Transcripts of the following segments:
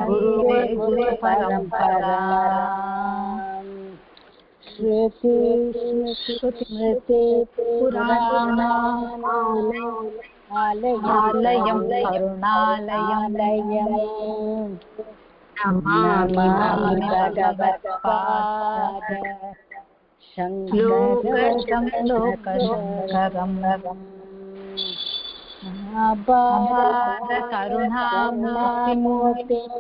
गुरुवे परंपरा श्रुति स्मृति पुराणालयं करुणालयं नमामि भगवत्पाद शंकरं लोकशंकरम् अपार करुणामूर्तिं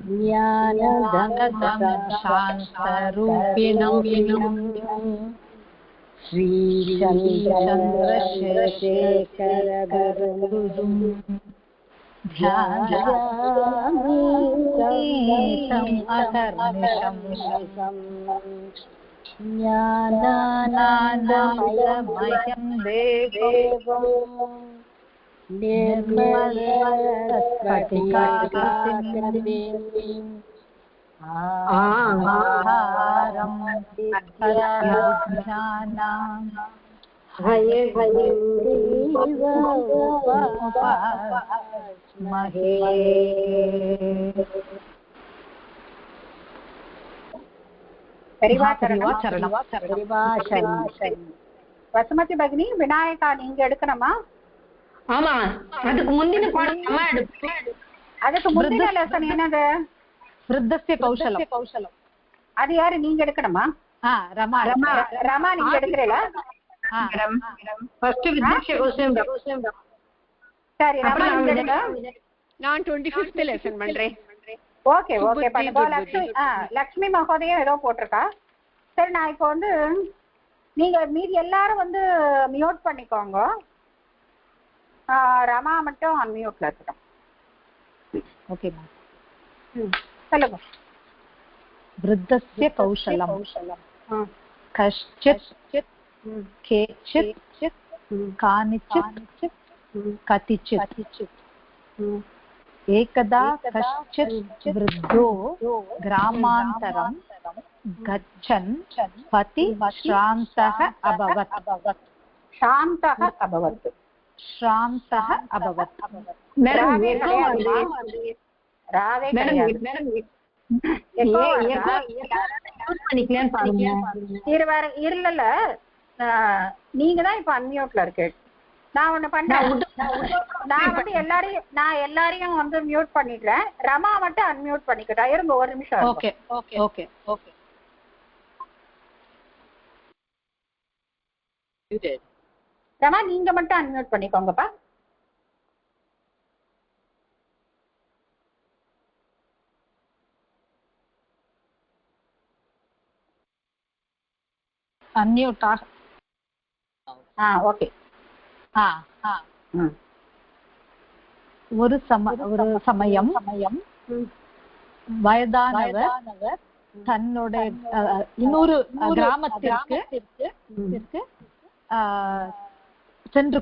ज्ञानघनशान्तरूपिणं श्रीचन्द्रशेखरगुरुं ध्यायामि अहर्निशं ज्ञानानन्दमयं देवं निर्मलस्फटिकाकृतिम् आधारं विद्यानां हयग्रीवोपास्महे। வசுமதி பகினி விநாயகா நீங்க எடுக்கணுமா? ஆமா, அதுக்கு முந்தின பாடம் அம்மா எடுப்பு. அதுக்கு முந்தின லெசன் என்னது? விருத்தஸ்ய கௌஷலம். அது யாரு நீங்க எடுக்கணுமா? ரமா ரமா நீங்க எடுக்கிறீங்களா? ஃபர்ஸ்ட் விருத்தஸ்ய கௌஷலம். சரி ரமா நீங்க எடுங்க. நான் 25th லெசன் பண்றேன். ஓகே ஓகே பண்ணுங்க. லக்ஷ்மி மகோதயம் ஏதோ போட்டிருக்கா. சரி நான் இப்போ வந்து நீங்க மீதி எல்லாரும் வந்து மியூட் பண்ணிக்கோங்க. ரமா மட்டும் அன்மியூட்ல இருக்கட்டும். Okay ma'am. சொல்லுங்க. விருத்தஸ்ய கௌஷலம் கஷ்சித் கேச்சித் கானிச்சித் கதிச்சித் एकदा कश्चित् वृद्धो ग्रामान्तरं गच्छन् पति श्रान्तः अभवत्. श्रान्तः अभवत्. இல்ல நீங்க தான் இப்ப அன்மியூட்ல இருக்கு. நான் ஒண்ணு பண்றேன். நான் வந்து எல்லாரையும் வந்து மியூட் பண்ணிடுறேன். ரமா மட்டும் அன்மியூட் பண்ணிக்கிட்டா. இருங்க ஒரு நிமிஷம். Okay okay okay okay. Rama நீங்க மட்டும் அன்மியூட் பண்ணிக்கோங்கப்பா. அன்மியூட்டா? ஓகே. ஒரு சமயம் வயதானவர் தன்னுடைய இன்னொரு கிராமத்திற்கு சென்று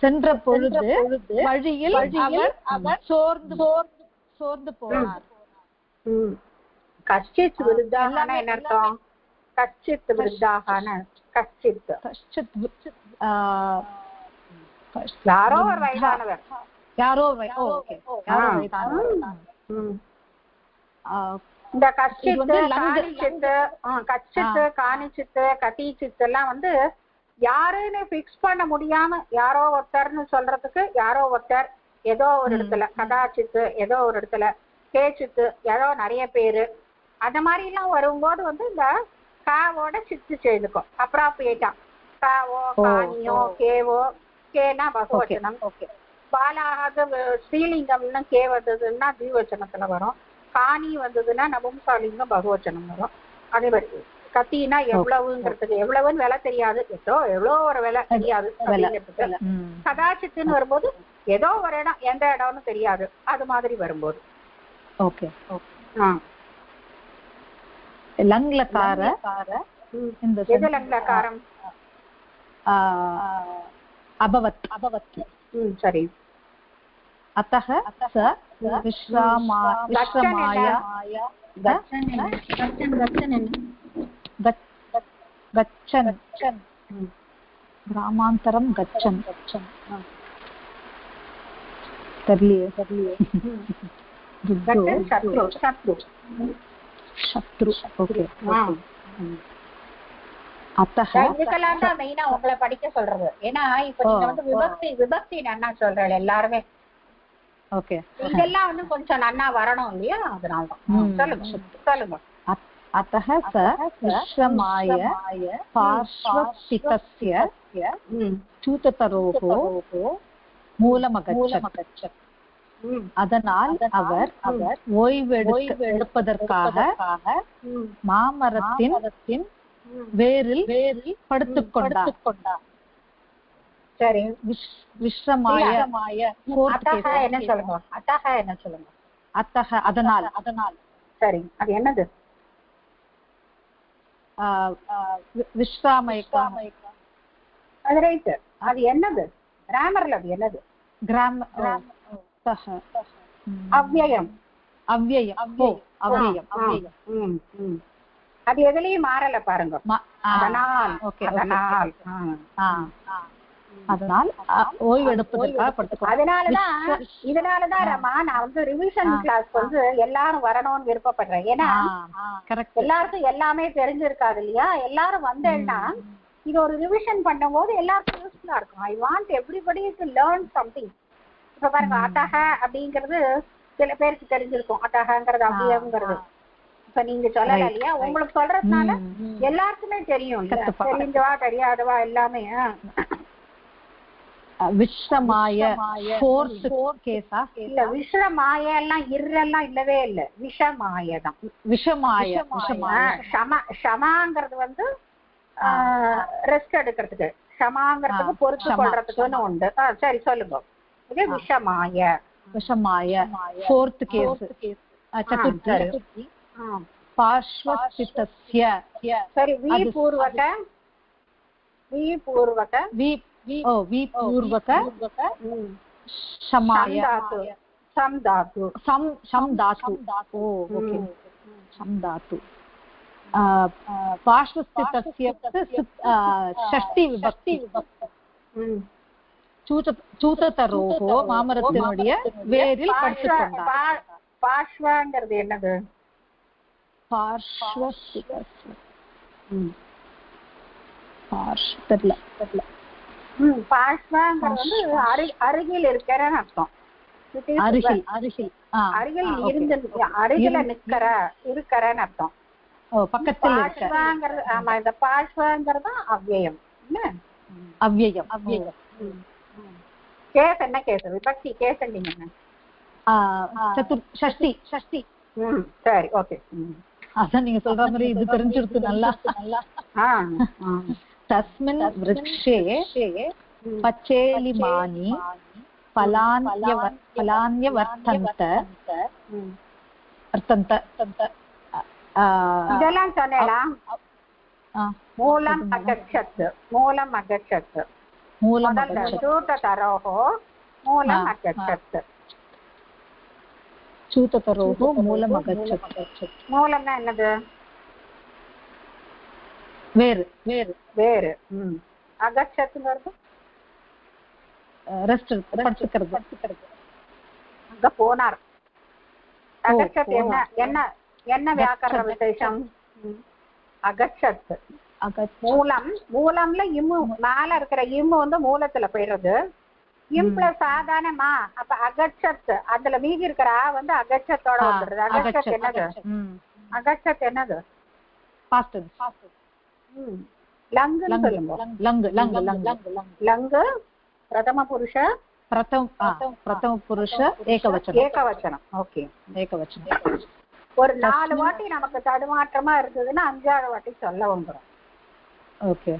சென்ற பொழுது வழியில் அவர் சோர்ந்து போனார். கஷ்டித் விருத்தாகனா என்ன அர்த்தம்? கஷ்டித் விருத்தாகன கஷ்டித் யாரோ ஒரு வயதானவர். இந்த கஷ்டித்து காணிச்சித்து கதிச்சித்து எல்லாம் வந்து யாருன்னு பிக்ஸ் பண்ண முடியாம யாரோ ஒருத்தர்னு சொல்றதுக்கு யாரோ ஒருத்தர் ஏதோ ஒரு இடத்துல, கதாச்சித்து ஏதோ ஒரு இடத்துல, கேச்சித்து ஏதோ நிறைய பேரு, அந்த மாதிரி எல்லாம் வரும்போது வந்து இந்த காவோட சித்து செய்துக்கும். அப்ராப்ரியேட்டா காவோ காணியோ கேவோ, கேனா பகவச்சனம், பாலாக ஸ்ரீலிங்கம்னு கே வந்ததுன்னா திவச்சனத்துல வரும், காணி வந்ததுன்னா நபும்சாலிங்கம் பகவச்சனம் வரும். அதே மாதிரி கத்தினா எவ்வளவுங்கிறதுக்கு எவ்வளவுன்னு விலை தெரியாது, எவ்வளோ ஒரு விலை தெரியாது அப்படிங்கிறதுக்கு. கதாச்சித்துன்னு வரும்போது ஏதோ ஒரு இடம், எந்த இடம்னு தெரியாது, அது மாதிரி வரும்போது. ஓகே லங்லகார எது லங்லகாரம்? அபவத் சரி. अतः स विश्रामाय गच्छन् ग्रामान्तरं गच्छन् शत्रु ओके अतः இதுக்கெல்லாம் தான் மெயினா உங்களை படிக்க சொல்றது. ஏன்னா இப்ப நீங்க வந்து விபக்தி நன்னா சொல்றீங்க எல்லாருமே. ஓகே இதெல்லாம் வந்து கொஞ்சம் நன்னா வரணும் இல்லையா, அதனால தான். சொல்லுங்க. अतः स विश्रमाय पार्श्वस्थितस्य चूततरोः மூலமகச்சத். அதனால் அவர் ஓய்வெடுப்பதற்காக மாமரத்தின் வேரில் படுத்துக் கொண்டார். சரி. விஸ்ரமாய என்ன சொல்லுங்க. அத்தக என்ன சொல்லுங்க. அத்தக அதனால். சரி, அது என்னது? விஸ்ராமயக்கா அது ரைட். அது என்னது கிராமர்ல? அது என்னது? அவ்யயம். அது எதுலயும் மாறல பாருங்க. அதனால் ஓய்வெடுப்பதற்காக. இதனாலதான் ரமா நான் வந்து ரிவிஷன் கிளாஸ் வந்து எல்லாரும் வரணும்னு விருப்பப்படுறேன். ஏன்னா எல்லாருக்கும் எல்லாமே தெரிஞ்சிருக்காது இல்லையா. எல்லாரும் வந்தேன்னா இது ஒரு ரிவிஷன் பண்ணும் போது எல்லாருக்கும் யூஸ்ஃபுல்லா இருக்கும். I want everybody to learn something. இப்ப பாருங்க, அத்தக அப்படிங்கிறது சில பேருக்கு தெரிஞ்சிருக்கும். அத்தகங்கிறது அவ்வியம்ங்கிறது இப்ப நீங்க சொல்லல இல்லையா, உங்களுக்கு சொல்றதுனால எல்லாருக்குமே தெரியும். தெரிஞ்சவா தெரியாதவா எல்லாமே. விஸ்ரமாய இல்ல, விஸ்ரமாய எல்லாம் இருல்லாம் இல்லவே இல்ல. விஷமாயதான். ஷமாங்கிறது வந்து ரெஸ்ட் எடுக்கிறதுக்கு, ஷமாங்கிறதுக்கு பொறுத்து கொள்றதுக்குன்னு உண்டு. சரி சொல்லுங்க. இது விஷமாய. Fourth case. சதுர்த்தி பார்ஷ்வஸ்திதஸ்ய. சரி, விபூர்வக शमाय सम धातु ओके सम धातु पार्श्वस्थितस्य षष्ठी विभक्ति चूततरोः மாமரத்தினுடைய வேரில் படுத்துக்கொண்டார். பார்ஷ்வங்கிறது என்னது? பார்ஷ்வஸ்திதஸ்ய பார்ஷ்வங்கிறது வந்து அருகில் இருக்கிறன்னு அர்த்தம். அருகில் இருந்து அருகில இருக்கிறன்னு அர்த்தம். பார்ஷ்வங்கிறது. ஆமா, இந்த பார்ஷ்வங்கிறது அவ்யயம். அவ்யயம். கேஸ் என்ன கேஸ்? விபக்தி கேஸ் இல்லைங்க. ஷஷ்டி. சரி, ஓகே. அதான் நீங்க சொல்ற மாதிரி இது தெரிஞ்சிருக்கு நல்லா. तस्मिन् वृक्षे पचेलिमानि फलान्यवर्तन्त. இதெல்லாம் சொன்னேனா? மூலம் அகச்சத். चूततरोः மூலம் அகச்சத். மூலம்னா என்னது? வேறு. அகச்சத்துங்கிறது ரெஸ்ட் படுத்துக்கிறது. அங்க போனார். அகச்சத் என்ன வியாக்கரண விசேஷம்? அகச்சத் மூலம்ல இம்மு மேல இருக்கிற இம்மு வந்து மூலத்துல போயிடுறது. இம் பிளஸ் சாதாரணமா அப்ப அகச்சத் அதுல மீதி இருக்கிற வந்து அகச்சத்தோட வந்துடுறது. அகச்சத் என்னது? அகச்சத் என்னது? லங்கு பிரதம புருஷ ஏகவச்சனம். ஓகே, ஏகவச்சனம். ஒரு 4 வாட்டி நமக்கு தடுமாற்றமா இருந்ததுன்னா 5ஆவது வாட்டி சொல்ல வந்துடும். ஓகே.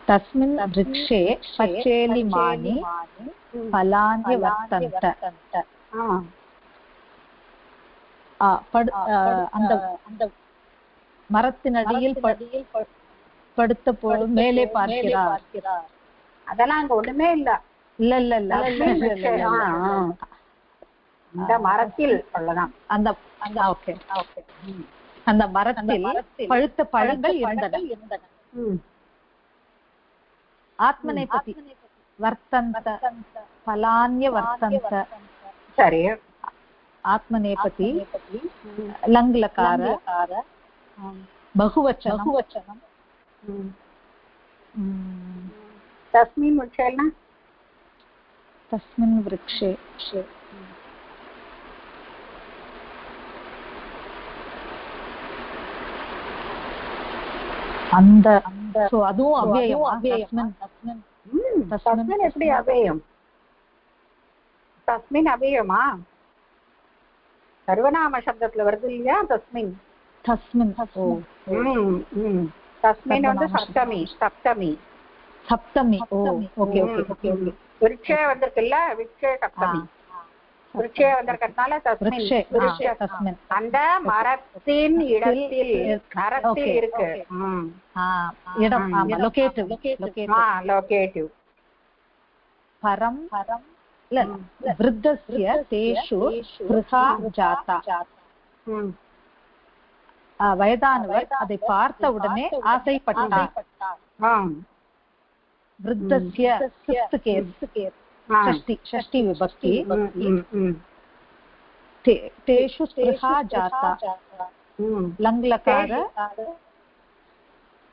தஸ்மின் விருக்ஷே பச்சேலிமானி ஃபலான்யவர்த்தந்த. அந்த மரத்தினடியில் படுத்த போது மேலே பார்க்கிறார். அதெல்லாம் அங்க ஒண்ணுமே இல்ல. இல்ல இல்ல இல்ல இந்த மரத்தில் அவ்வளவுதான். அந்த ஓகே ஓகே அந்த மரத்தில் பழுத்த பழங்கள் இருந்தன. ஆத்மநேபதி வர்த்தந்த பலான்ய வர்த்தந்த. சரி. ஆத்மநேபதி லங்லகார बहुवचनम तस्मिन् वृक्षेण तस्मिन् वृक्षे அந்த சோ அதுவும் அவ்யயம். தஸ்மின் எப்படி அவ்யயம்? தஸ்மின் அவ்யயமா? சர்வநாம சப்தத்துல வருது இல்லையா தஸ்மின்? தஸ்மின் தஸ்மின் வந்து சப்தமி. சப்தமி சப்தமி. Okay okay okay. விருட்சே வந்திருக்குல்ல, விருட்சே சப்தமி. விருட்சே வந்திருக்கிறதுனால தஸ்மின். அந்த மரத்தின் இடத்தில், மரத்தில் இருக்கு இடம். லொகேட்டிவ். லொகேட்டிவ். பரம் இல்ல விருத்தஸ்ய தேஷு கிருஹா ஜாதா. வயதானவர் அதை பார்த்த உடனே ஆசைப்பட்டார். விருத்தஸ்ய षष्ठी विभक्ति तेषु स्पृहा जाता. लङ्लकार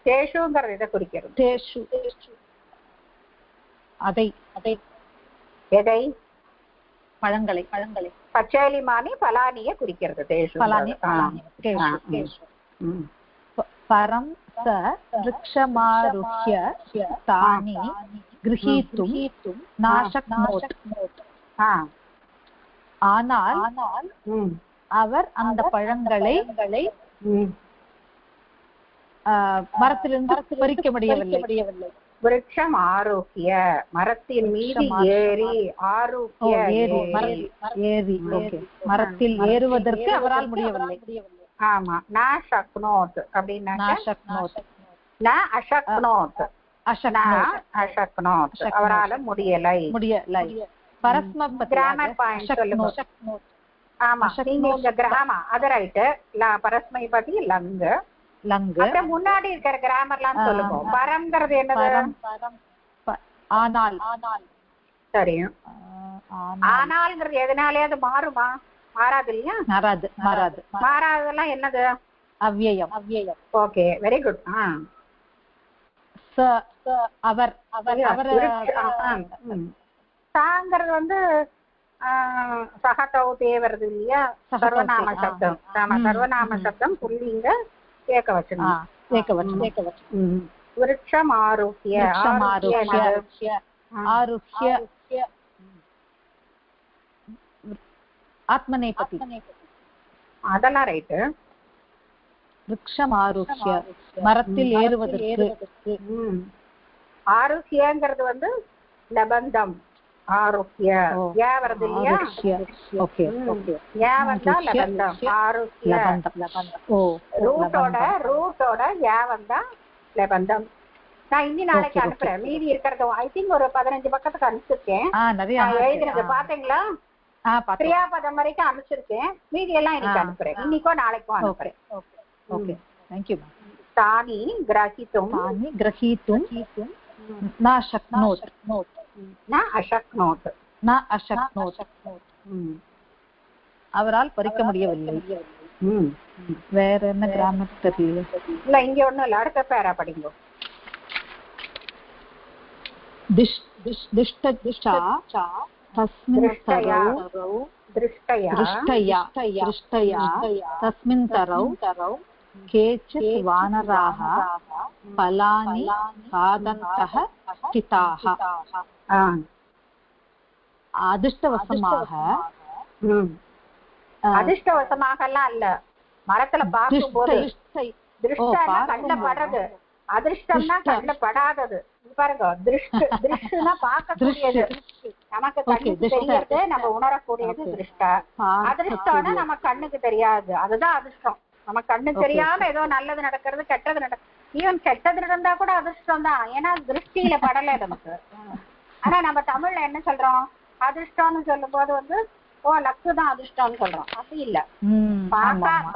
தேஷுங்கிறது எதை குறிக்கிறது? தேஷு அதை எதை? பழங்களை. பச்சேலிமானி பலானியை குறிக்கிறது. தேஷு பலானி. பரம் ச விருக்ஷமாருஹ்ய தானி கிரஹீத்தும் நாசக்னோத். ஆனால் அவர் அந்த பழங்களை மரத்திலிருந்து பறிக்க முடியவில்லை. விருட்சம் ஆரோக்கிய, மரத்தின் மீது ஏறி, ஆரோக்கிய ஏறி மரத்தில் ஏறுவதற்கு அவரால் முடியவில்லை. ஆமா. நாசக்னோத் அப்படின்னா அசக்னோத் அவரால முடியலை. கிராமர் பாயிண்ட் சொல்லுங்க. ஆமா, நீங்க இந்த கிராம அது ரைட்டு. பரஸ்மைபதி லங்கு. அப்புறம் முன்னாடி இருக்கிற கிராமர்லாம் சொல்லுங்க. பரம்ங்கிறது என்னது? ஆனால். சரி. ஆனால்ங்கிறது எதனாலயாவது மாறுமா? மாறாது இல்லையா? மாறாதெல்லாம் என்னது? அவ்யயம். Okay, very good. அவர் சாங்கிறது வந்து சகதௌதே வருது இல்லையா? சர்வநாம சப்தம். சர்வநாம சப்தம் புல்லிங்க ஏகவச்சனம். விருட்சம் ஆரோக்கிய. ஆத்மநேபதி அதெல்லாம் ரைட்டு. விருட்சம் ஆரோக்கிய மரத்தில் ஏறுவதற்கு. ஆரோக்கியங்கிறது வந்து லபந்தம். ஆரோக்கிய வருது இல்லையா? வந்தா லபந்தம். ஆரோக்கிய ரூட்டோட வந்தா லபந்தம். நான் இன்னி நாளைக்கு அனுப்புறேன். மீதி இருக்கிறது ஐ திங்க் ஒரு 15 பக்கத்துக்கு அனுப்பிச்சிருக்கேன். எழுதுறது பாத்தீங்களா? கிரியாபதம் வரைக்கும் அனுப்பிச்சிருக்கேன். மீதி எல்லாம் இன்னைக்கு அனுப்புறேன். இன்னைக்கோ நாளைக்கோ அனுப்புறேன். Okay, thank you. தானி கிரஹீத்தும் ந அசக்னோத். அவரால் பறிக்க முடியவில்லை. வேற என்ன கிராமர் தெரியல. இல்ல, இங்க ஒண்ணும் இல்ல. அடுத்த பேரா படிங்க. तस्मिन् तरौ केचित् वानराः फलानि खादन्तः स्थिताः. அதிர்ஷ்டவசமாக எல்லாம் இல்ல, மரத்துல பார்க்கும் போது. திருஷ்டனா கண்ணுல படுறது, அதிர்ஷ்டம்னா கண்ணுல படாதது. பாருங்க, திருஷ்டுனா பார்க்கக்கூடியது, நமக்கு கண்ணுக்கு தெரியறது, நம்ம உணரக்கூடியது திருஷ்டா. அதிர்ஷ்டம்னா நம்ம கண்ணுக்கு தெரியாது, அதுதான் அதிர்ஷ்டம். நம்ம கண்ணு தெரியாம ஏதோ நல்லது நடக்கிறது கெட்டது ஈவன் கெட்டது இருந்தா கூட அதிர்ஷ்டம் தான், ஏன்னா திருஷ்டியில படலை நமக்கு. ஆனா நம்ம தமிழ்ல என்ன சொல்றோம், அதிர்ஷ்டம்னு சொல்லும் போது வந்து ஓ லக்கு தான் அதிர்ஷ்டம்னு சொல்றோம். அப்படி இல்ல,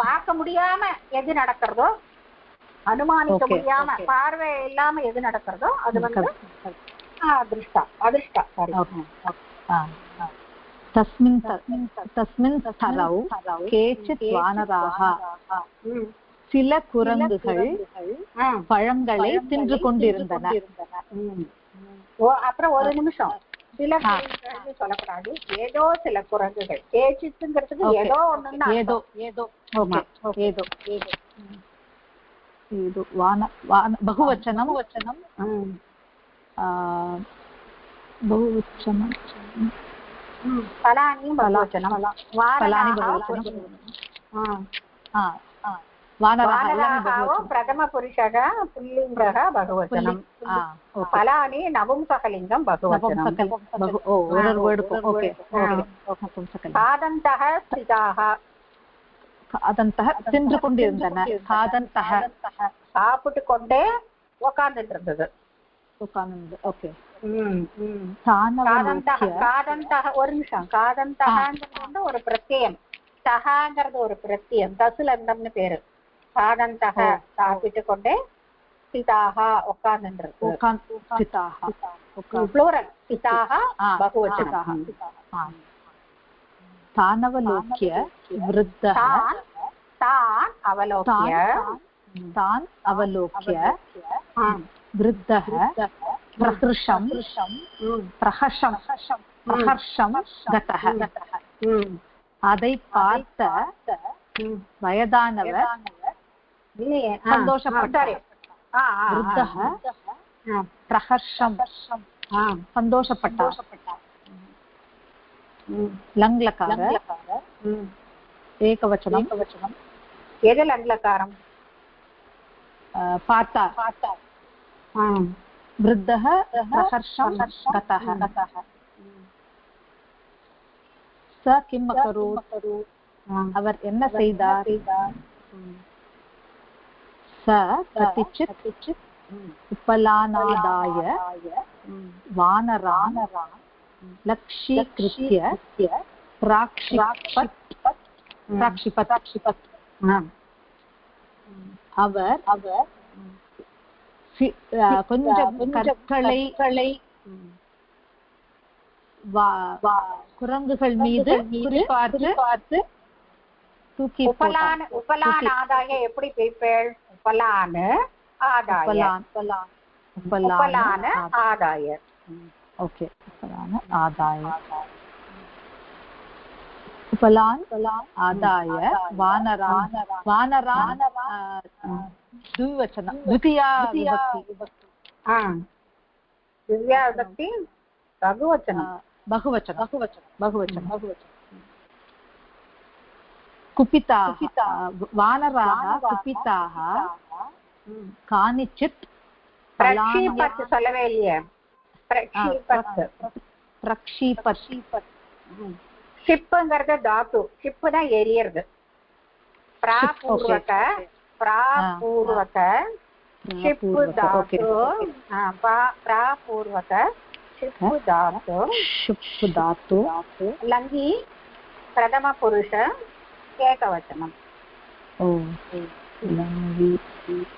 பார்க்க முடியாம எது நடக்கிறதோ, அனுமானிக்க முடியாம பார்வை இல்லாம எது நடக்கிறதோ அது வந்து அதிர்ஷ்டம். அதிர்ஷ்டம். தஸ்மின் ஸ்தலௌ கேசித் வானராக, சில குரங்குகள் பழங்களை தின்று கொண்டிருந்தன. அப்புறம் ஒரு நிமிஷம், சில குரங்குகள் சொல்லக்கூடாது, ஏதோ சில குரங்குகள். கேசித்துங்கிறதுக்கு ஏதோ ஒண்ணுன்னா ஏதோ ஏதோ ஏதோ ஏதோ பகுவச்சனம் பகுவச்சனம் பலானி பகுவச்சனம். வானராகோ பிரதம புருஷக புல்லிங்கக பகுவச்சனம். பலானி நபும்சகலிங்கம் பகுவச்சனம். காதந்தக ஸ்திதாக, காதந்தக தின்று கொண்டிருந்தன. காதந்தக சாப்பிட்டு கொண்டே உட்கார்ந்துட்டு இருந்தது. ஓகே. காதந்தக ஒரு நிமிஷம், காதந்தகங்கிறது வந்து ஒரு பிரத்யம், தகாங்கிறது ஒரு பிரத்யம், தசுலந்தம்னு பேரு. காதந்தக சாப்பிட்டு கொண்டே, சிதாக உட்கார்ந்துருக்கு. ப்ளூரல் சிதாக பகுவச்சனம். தானவலோக்ய விருத்தः, தான் அவலோக்ய, தான் அவலோக்ய விருத்தः பிரஹர்ஷம் பிரஹர்ஷம் பிரஹர்ஷம் கதः. அதை பார்த்த வயதானவர் சந்தோஷப்பட்டார். விருத்தः பிரஹர்ஷம் சந்தோஷப்பட்டார். லங்லகார ஏகவச்சனம். எது லங்லகாரம்? பார்த்தா. விருத்தः பிரஹர்ஷம் கதः. ச கிம் அகரோத், அவர் என்ன செய்தார்? ச கதிச்சித் உபலானாதாய வானரான் லக்ஷீக்ருத்ய பிராக்ஷிபத். அவர் கொஞ்சம் கற்களை குரங்குகள் மீது பார்த்து தூக்கி. உபலான் ஆதாய எப்படி பிரிப்பேள்? உபலான ஆதாய. உபலான ஆதாய. ஓகே. உபலான ஆதாய. உபலான் ஆதாய வானரான். வானரான் द्विवचनं, द्वितीया विभक्ति. द्वितीया विभक्ति बहुवचनं. बहुवचनं. कुपिताः, वानराः कुपिताः कानिचित्. प्रक्षिपत् சொல்லவே இல்லையே. பிரக்ஷிபத். ஷிப்ங்கிறது தாத்து. ஷிப் தான் எரியறது. பிராபூர்வக प्रापूर्वक शिप धातु. प्रापूर्वक शिप धातु. लंगी प्रथम पुरुष एकवचनम. लंगी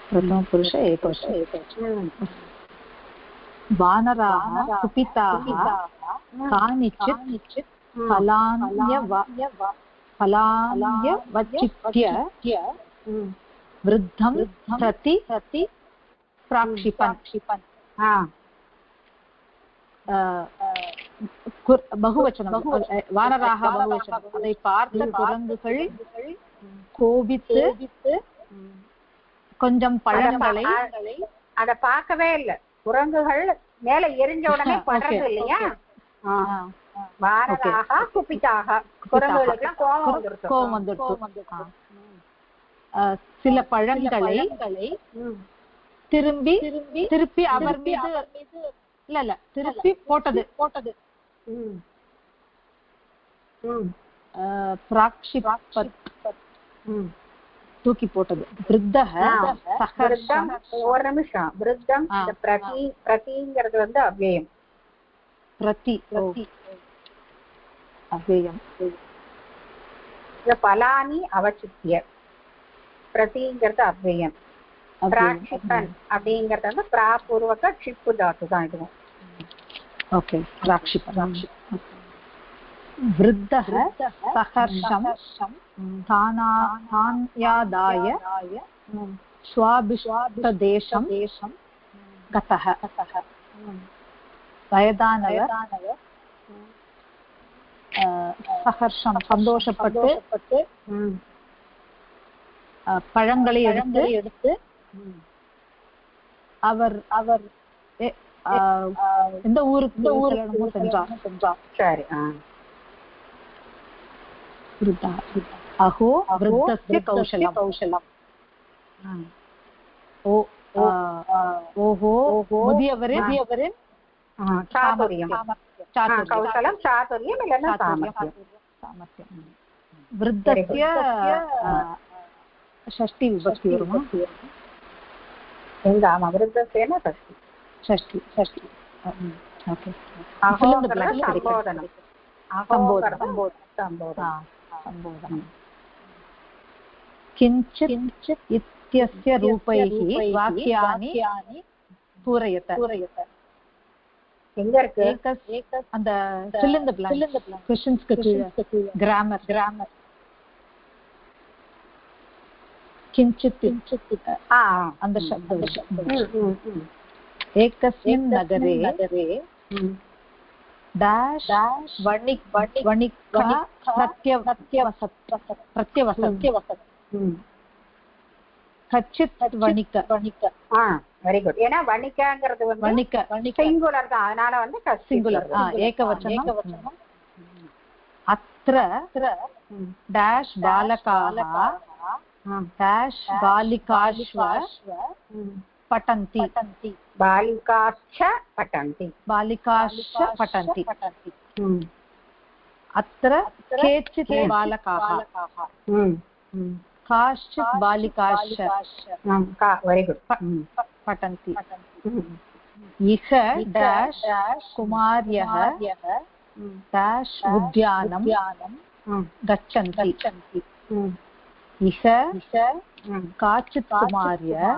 प्रथम पुरुष एकवचनम. वानराः कुपिताः कानिचित् फलान्यवचित्य वृद्धं प्रति प्राक्षिपन्. बहुवचनं. वानराः बहुवचनं. அதை பார்த்த குரங்குகள் கோபித்து கொஞ்சம் பழங்களை. அத பார்க்கவே இல்ல. குரங்குகள் மேல எரிஞ்ச உடனே படுறது இல்லையா? வானராக குபிதாக, குரங்குகளுக்கு கோபம் வந்துருச்சு. சில பழங்களை திருப்பி அவர் மீது இல்ல திருப்பி போட்டது. தூக்கி போட்டது. விருத்தஹ சஹர்ஷம். ஒரு நிமிஷம். விருத்தம் இந்த பிரதிங்கிறது வந்து அவ்யயம். பிரதி அவ்யயம். பலானி அவசித்திய. பிரதிங்கிறது அவ்யயம். பிராட்சிபன் அப்படிங்கிறது வந்து பிராபூர்வக க்ஷிப்பு தாத்து தான் இதுவும். ஓகே. பிராட்சிபன். விருத்தஹ சஹர்ஷம் தான்யாதாய ஸ்வாபிஷ்டதேசம் கதஹ. வயதானவ சஹர்ஷம் சந்தோஷப்பட்டு பழங்களை எடுத்து அவர் எந்த ஊருக்கு சென்றார். சரி. அஹோ விருத்தஸ்ய கௌஷலம். ஓஹோ முதியவரின் சாதுரியம். கௌசலம் சாதுரியம் இல்லைன்னா சாமர்த்தியம். விருத்தஸ்ய ஷஷ்டி விபக்தி வருமா? ஆமா, விருத்தஸ்யனா ஷஷ்டி. ஓகே. சம்போதனம். கிஞ்சித் இத்யஸ்ய ரூபைஹி வாக்யானி பூரயத. எங்க இருக்கு அந்த fill in the blank questions grammar கிஞ்சித் அந்த சப்தம். ஏகஸ்மின் நகரே dash வணிகः பிரத்யவசத். கச்சித் வணிக. Very good. ஏன்னா வணிகங்கிறது வந்து சிங்குலர் தான், அதனால வந்து சிங்குலர். ஏகவச்சனம். அத்ர dash பாலகாः dash பாலிகாஸ்வ பட்டந்தி. बालिकाश्च पठन्ति. अत्र केचित् बालकाः काश्चित् बालिकाश्च वेरी गुड पठन्ति. इह डैश कुमार्यः डैश उद्यानं गच्छन्ति. इह काचित् कुमार्यः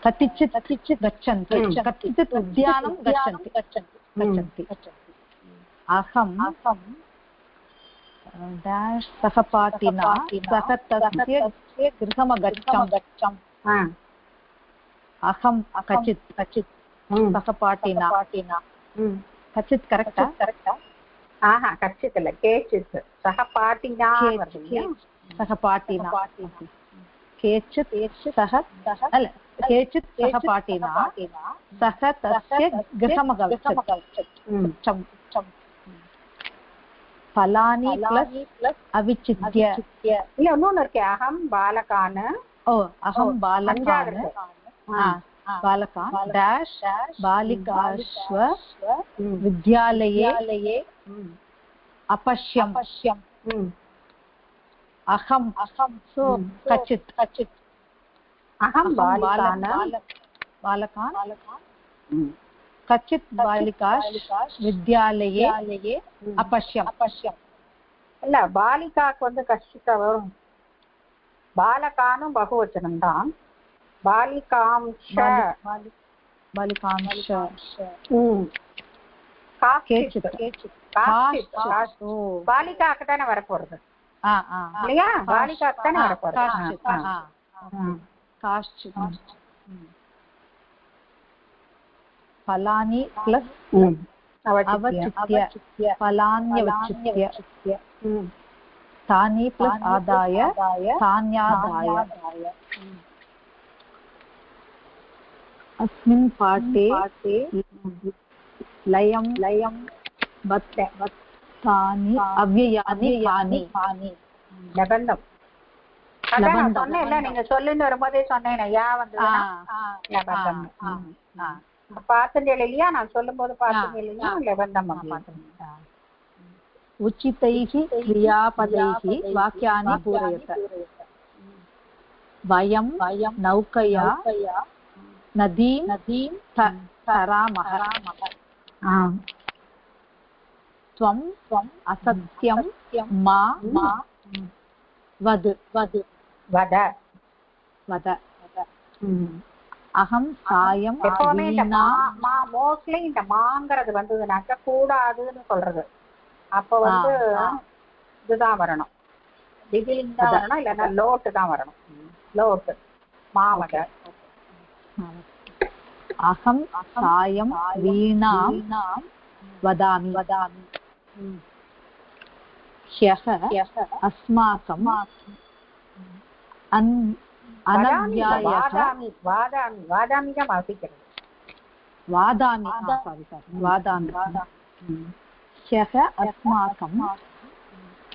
कतिचित् गच्छन्ति. कतिचित् उद्यानं गच्छन्ति. अहं डैश सहपाठिना सह तस्य गृहमगच्छम्. अहं कचित् सहपाठिना. कचित् करेक्टा? कच्चित् अल्ल केचित्. सहपाठिना सहपाठिना. केचित् सह अल्ल केचित् सहपाठिना सह तस्य गृहमगच्छत्. फलानि प्लस अविचित्य. இல்ல இன்னொன்னு இருக்கு. அகம் பாலகான. अहं बालकान् डैश बालिकाश्व विद्यालये अपश्यम्. अहं सो कचित्. अहं बालकान् कचित् बालिकाश् विद्यालये अपश्यम्. இல்ல பாலிகாக்கு வந்து கஷ்டித்த வரும். பாலகானும் பகுவச்சனம் தான். பாலிகாம்ஷ பாலிகாக்கு தானே வரப்போறது இல்லையா? பாலிகாக்கு தானே வரப்போறது. फलानि प्लस अवचित्य फलान्यवचित्य. तानि प्लस आदाय तान्यादाय. अस्मिन् पाठे लयं तानि अव्ययानि यानि. லபந்தம். அதான் சொன்னேன் இல்ல, நீங்க சொல்லின்னு வரும்போதே சொன்னேன். யா வந்து லபந்தம் பாத்துட்டே இல்லையா? நான் சொல்லும் போது பாத்துட்டே இல்லையா? லபந்தம். उचितैः क्रियापदैः वाक्यानि पूरयत वयं नौकया नदीं तरामः त्वम् असत्यं मा वद அகம் சாயம் எப்பவுமே இந்த மோஸ்ட்லி இந்த மாங்கிறது வந்ததுனாக்க கூடாதுன்னு சொல்றது. அப்ப வந்து இதுதான் வரணும், பிகினிங் தான் வரணும், இல்லைன்னா லோட்டு தான் வரணும். லோட்டு மாவத. அகம் சாயம் வீணாம் வதாமி ह्यः अस्माकं ह्यः अस्माकम्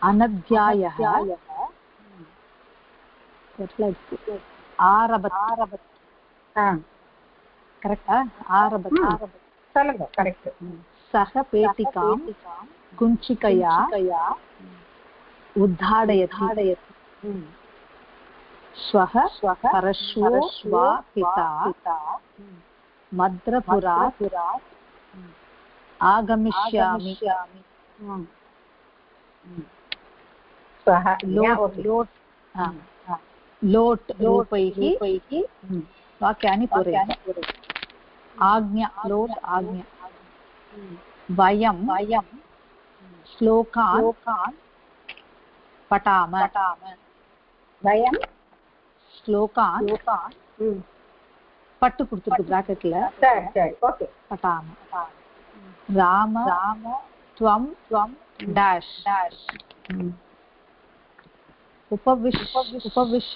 अनध्यायः आरभत करेक्टा आरभत करेक्ट सः पेटिकां कुञ्चिकया उद्घाटयति श्वः परश्वो वा पिता मद्रपुरात् आगमिष्यामि लोट् रूपैः वाक्यानि पूरयत आज्ञा लोट् आज्ञा वयं श्लोकान् पठाम वयं श्लोकान् पट्टु कुडुत्तिरुक्कु ब्राकेट्ல சரி ஓகே पठाम राम त्वं डैश उपविशतु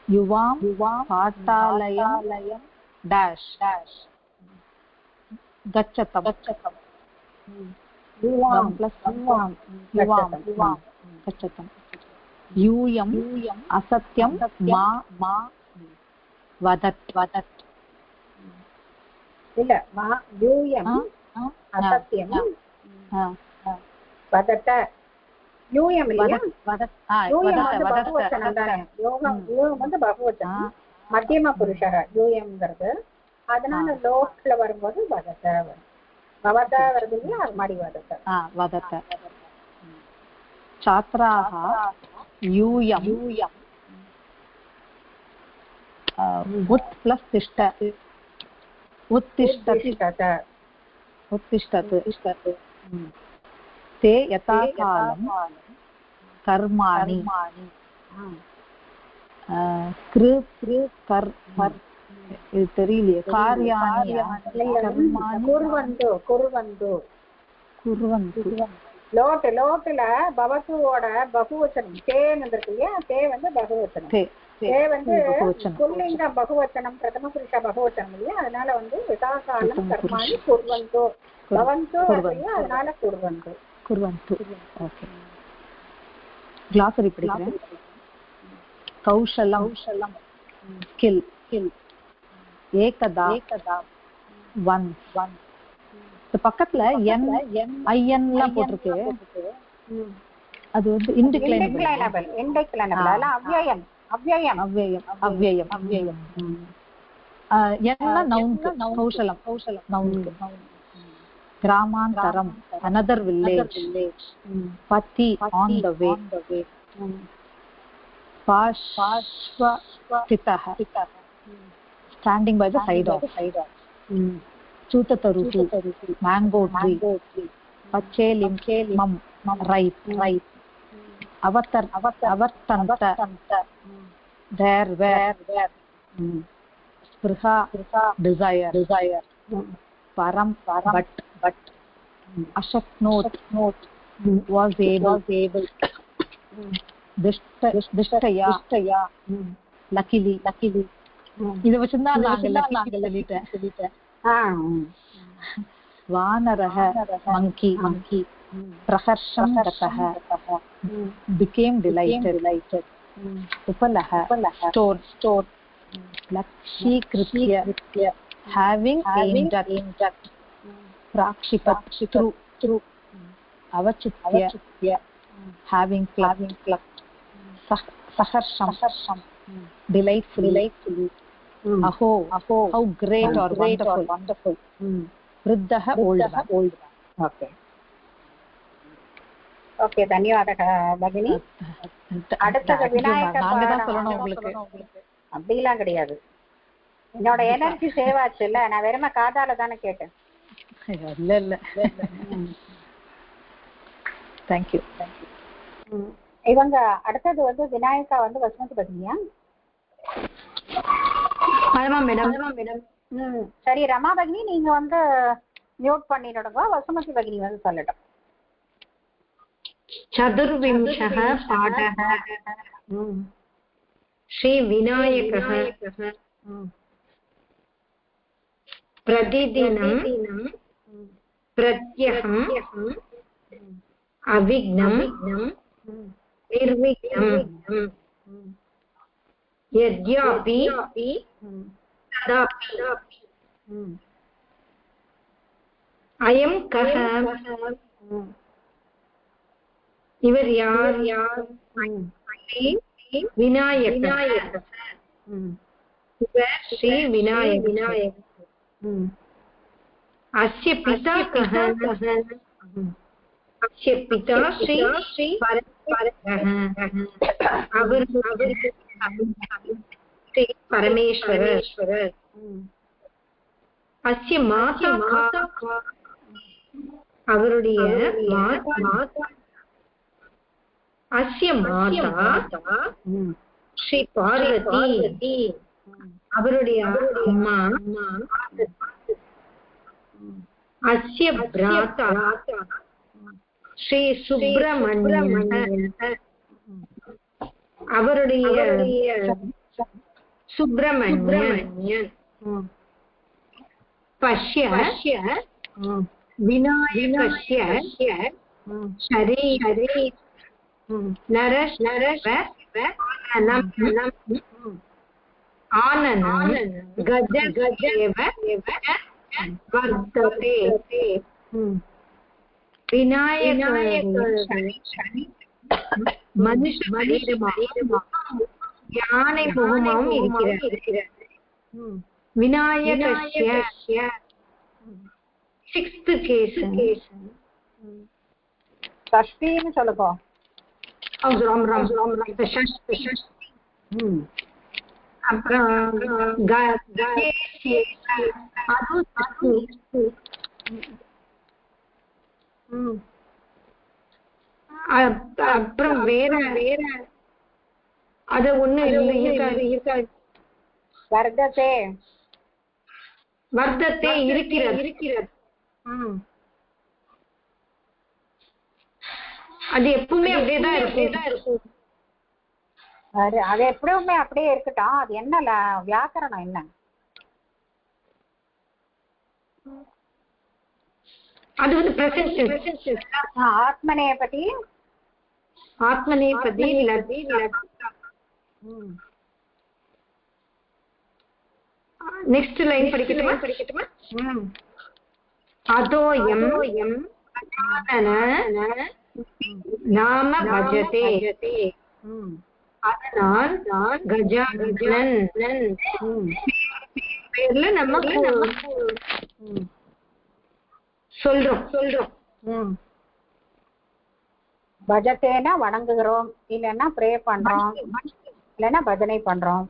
युवां पाठालयं डैश गच्छतम् गच्छतम् यूयम् असत्यं मा वदत् இல்ல மா யூயம் असत्यं वदत யூயம் இல்லையா யூயம் பகுவச்சனம் தானே யூயம் வந்து பகுவச்சனம் மத்தியம புருஷः யூயம்ங்கிறது அதனால லோட்ல வரும்போது வதத்த வரும் பவத வருது இல்லையா அது மாதிரி वदत छात्राः यूयम् उत् प्लस् तिष्ठ उत्तिष्ठत् ते यथा कालं कर्माणि இது தெரியலையே காரியாணி குர்வந்து லோட்டுல பவத்துவோட பகுவச்சனம் தேன்னு இருக்கு இல்லையா தே வந்து பகுவச்சனம் தே வந்து புல்லிங்க பகுவச்சனம் பிரதம புருஷ பகுவச்சனம் இல்லையா அதனால வந்து யதாகாலம் கர்மாணி குர்வந்தோ பவந்தோ இல்லையா அதனால குர்வந்து ஓகே கிளாசரி படிக்கிறேன் கௌஷலம் ஸ்கில் ஏகதா ஒன் இந்த பக்கத்துல ஐஎன்லாம் போட்டிருக்கு அது வந்து இன்டிக்ளைனபிள் அவ்யயம் என்ன நவுனுக்கு கௌஷலம் நவுனுக்கு கிராமாந்தரம் another village pati on the way pashvastitah standing by the side of chutatarutu mango tree pachelim mam ripe avartanta there where spruha desire param but ashaknot was able dishtaya luckily இத வச்சிருந்தா நாங்க சொல்லிட்டேன் வானரஹ monkey பிரஹர்ஷம் கதஹ became delighted upalaha stone லக்ஷீக்ருத்ய having aimed at prakshipat through avachitya having plucked saharsham delightfully aho how great or wonderful vriddah old man. Okay தன்யவாத பகினி. அடுத்தது விநாயக அப்படிலாம் கிடையாது. என்னோட எனர்ஜி சேவ் ஆச்சு இல்ல, நான் வெறும காதால தானே கேட்டேன். இல்ல தேங்க்யூ. இவங்க அடுத்தது வந்து விநாயகா வந்து வசுமதி பகினியா? மேடம். சரி ரமா பகினி நீங்க வந்து மியூட் பண்ணிடுங்க, வசுமதி பகினி வந்து சொல்லட்டும். चतुर्विंशः पाठः श्री विनायकः प्रतिदिनं प्रत्यहं अविघ्नं निर्विघ्नं यद्यापि तदापि अयं कः इवर यार विनायक श्री विनायक अस्य पिता कः? अस्य पिता श्री परमेश्वर. अस्य माता அவருடைய மாதா अस्य माता श्री पार्वती அவருடைய அம்மா. अस्य भ्राता श्री सुब्रह्मण्यन அவருடைய सुब्रह्मण्यन. पश्य विनायकस्य शरीरे नरश आननं गज एव वर्तते. विनायक मनुष्य याனை முகமாகவும் இருக்கிறது. விநாயகஸ்ய சிக்ஸ்த் கேஸ் ஷஷ்டின்னு சொல்லுங்க. அப்புறம் அப்புறம் வேற அது ஒண்ணு இருக்காது. வர்த்தத்தை இருக்கிறது. அது எப்பவுமே அப்படியேதான் இருக்கும். அது எப்பவுமே அப்படியே இருக்கட்டும். அது என்ன வியாக்கரணம் என்ன? அது வந்து பிரசன்ட். ஆத்மனைய பத்தி நெக்ஸ்ட் லைன் படிக்கட்டுமா? அதோயம் நாம பஜதே. அதனால் கஜானன் பேர்ல நம்ம சொல்றோம். பஜத்தேனா வணங்குகிறோம், இல்லைன்னா ப்ரே பண்றோம், இல்லைன்னா பஜனை பண்றோம்.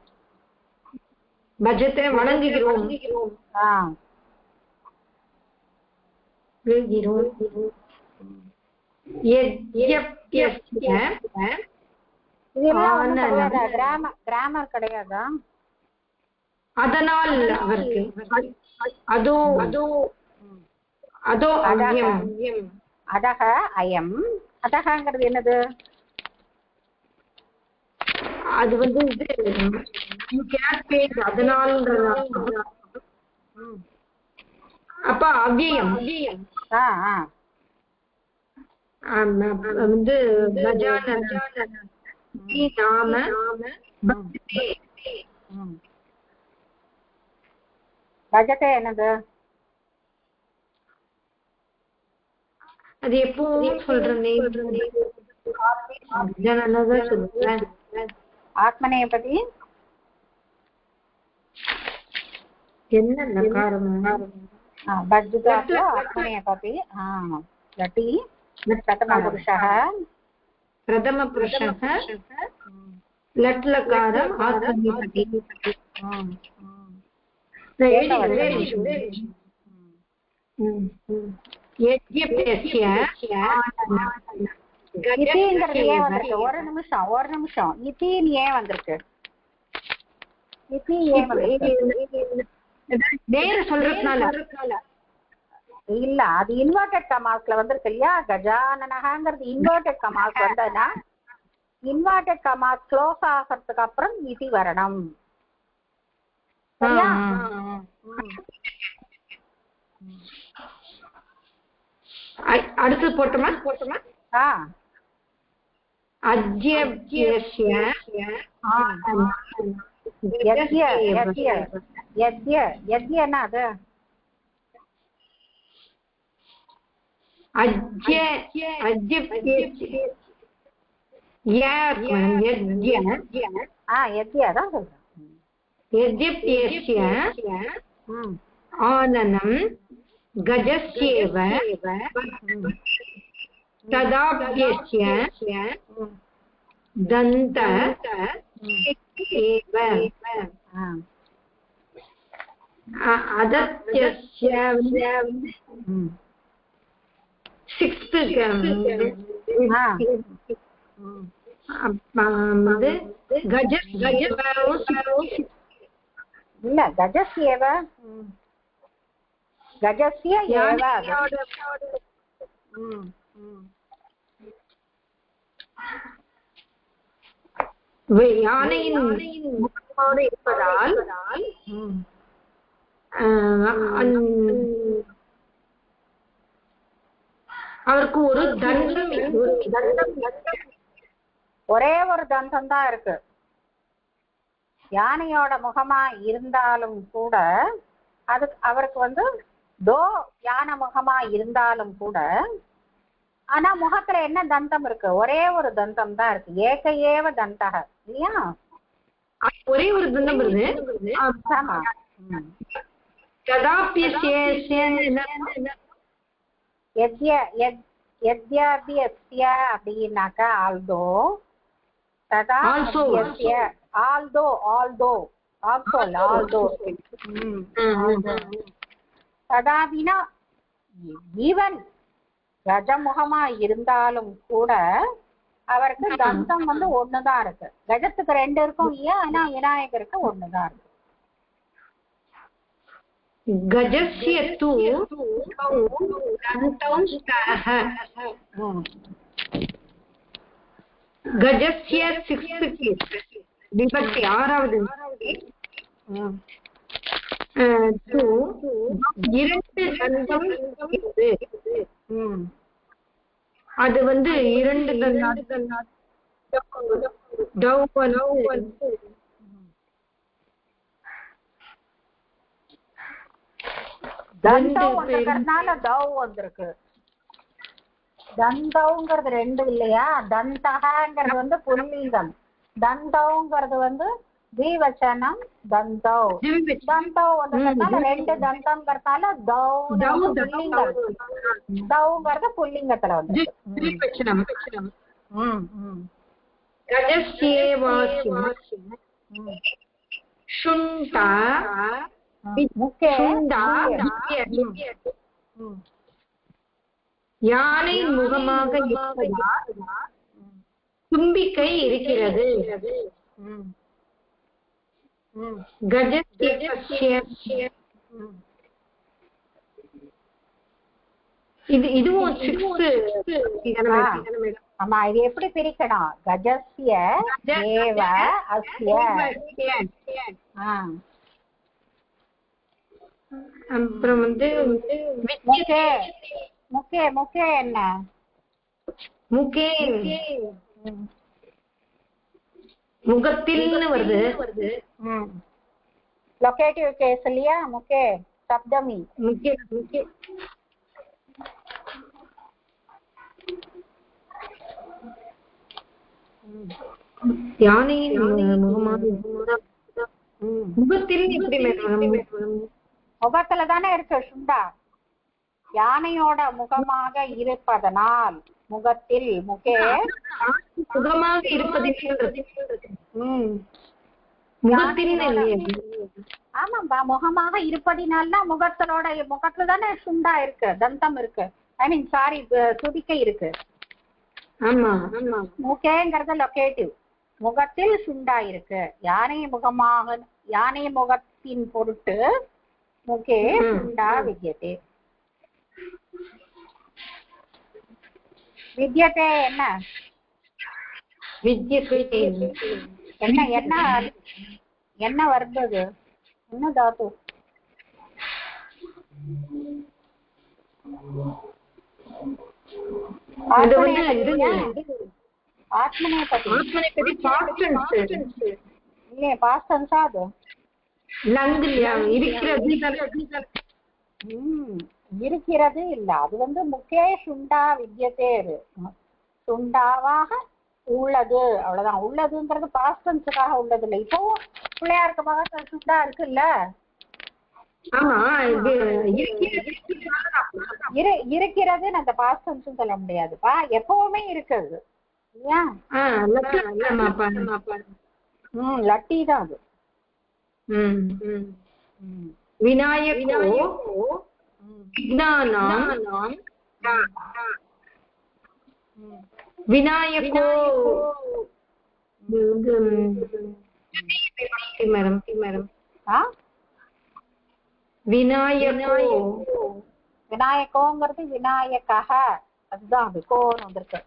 பஜத்தை வணங்குகிறோம். கிராமர் கிடையாதா? அதனால் அவருக்கு அதோ அதக அயம். அதகங்கிறது என்னது? அது வந்து அதனால் அப்ப அவ்வியம் வந்து கஜானன நாம பஜத்தை என்னது? அது எப்பவும் சொல்றேனே சொல்றேன். ஆத்மனைய பத்தி என்ன நகாரம்? பஜ்ஜுதாத்து ஆத்மனைய பத்தி லட்டி பிரதம புருஷः லட் லகாரம் ஆத்மனைய பத்தி. ஒரு நிமிஷம் இத்தின்னு ஏன் வந்திருக்கு? இத்தி ஏன் சொல்றதுனால இல்ல, அது இன்வெர்டட் கமாஸ்ல வந்திருக்கு இல்லையா? கஜானனங்கிறது இன்வெர்டட் கமாஸ் வந்ததுன்னா இன்வெர்டட் கமாஸ் க்ளோஸ் ஆகிறதுக்கு அப்புறம் இதி வரணும். சரியா? அடுத்து போட்டோமா? என்ன அது? ஆனனம் கஜஸ்யேவ ததாப்யஸ்ய தந்த ஏவ அதத்யஸ்ய சிக்ஸ்த் இல்ல கஜஸ்யேவ கஜஸ்ய ஏவ யானையின் முகத்தோடு இருப்பதால் அவருக்கு ஒரு தண்டம் ஒரே ஒரு தந்தம் தான் இருக்கு. யானையோட முகமா இருந்தாலும் கூட அது அவருக்கு தோ யானை முகமா இருந்தாலும் கூட ஆனா முகத்துல என்ன தந்தம் இருக்கு? ஒரே ஒரு தந்தம் தான் இருக்கு. ஏக ஏவ தந்தக இல்லையா? ஒரே ஒரு தந்தம் வருது. அப்படின்னாக்கா ஆல்தோ ததாபினா ஈவன் கஜமுகமா இருந்தாலும் கூட அவருக்கு தந்தம் ஒண்ணுதான் இருக்கு. கஜத்துக்கு ரெண்டு இருக்கும் இல்லையா? ஆனா விநாயகருக்கு ஒண்ணுதான் இருக்கு. கஜஸ்ய து தந்தம் ஸ்தஹ கஜஸ்ய சிக்ஸ்த் விபக்தி ஆறாவது இரண்டு தந்தம் அது இரண்டு தந்தம்ங்கிறதுனால தௌ வந்திருக்கு. தந்தம்ங்கிறது ரெண்டு இல்லையா? தந்தகங்கிறது புல்லிங்கம், தந்தம்ங்கிறது திவச்சனம். தந்தௌ தந்தௌ வந்ததுனால ரெண்டு தந்தம்ங்கிறதுனால தௌ புல்லிங்கம். தௌங்கிறது புல்லிங்கத்துல வந்து யானை முகமாக தும்பிக்கை இருக்கிறது. இதுவும் ஆமா, இது எப்படி பிரிக்கணும்? கஜஸ்ய ஏவ அஸ்ய. அப்புறம் முகே முகே முகே என்ன? முகே முகத்தில் வருது. लोकेटिव केस लिया मुके सप्तमी मुख्य யானையின் முகமாக முகத்தில் எப்படி முகத்துல தானே இருக்கு சுண்டா யானையோட முகமாக இருப்பதனால் முகத்தில் முகே முகமாக இருப்பதில் ஆமாம்பா முகமாக இருப்பதினால்னா முகத்துல தானே சுண்டா இருக்கு தந்தம் இருக்கு ஐ மீன் சாரி துதிக்கை இருக்கு முகேங்கிறது லொகேட்டிவ் முகத்தில் சுண்டா இருக்கு யானை முகத்தின் பொருட்டு முகே சுண்டா வித்யதே வித்யதே என்ன என்ன என்ன என்ன வருது என்ன தாத்து இருக்கிறது இல்ல அது வந்து முக்கே சுண்டா வித்யதே சுண்டாவாக உள்ளது அவ்வளவுதான் உள்ளதுங்கிறது பாஸ்ட் டென்ஸ்க்காக உள்ளது இல்ல இப்போ பிள்ளையாருக்கு பக்கத்துல சுண்டா இருக்குல்ல இருக்கிறது அந்த பாஸ்ட் டென்ஸ் சொல்ல முடியாதுப்பா எப்பவுமே இருக்குது லட்டி தான் அது விநாயகோ விநாயகோ மேடம் விநாயகோ விநாயகோங்கிறது விநாயகः அதுதான் அது கோன்னு வந்திருக்கு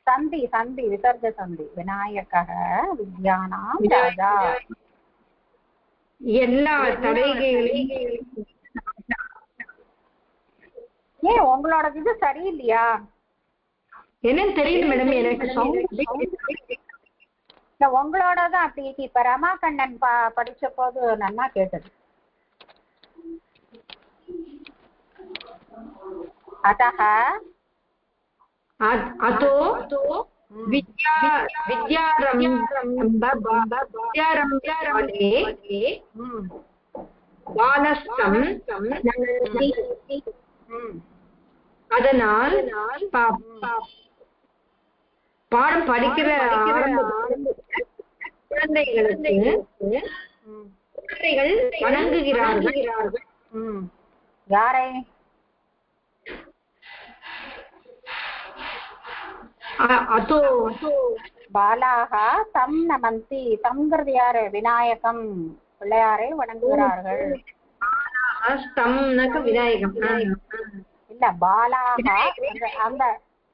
சந்தி சந்தி விசர்ஜ சந்தி விநாயகः வித்யானாம் ராஜா எல்லா தடைகளையும் ஏன் உங்களோட இது சரியில்லையா என்னன்னு தெரியல மேடம் எனக்கு உங்களோடதான் அப்படி இப்ப ரமாகண்ணன் படிச்ச போது நல்லா கேட்டது அதோ அதனால் பாடம் படிக்கிற குழந்தைகள் வணங்குகிறார்கள் யாரை அதோ பாலாக தம் நமந்தி தம்ங்கிறது யாரு விநாயகம் பிள்ளையாரை வணங்குகிறார்கள் விநாயகம் இல்ல பாலாக அந்த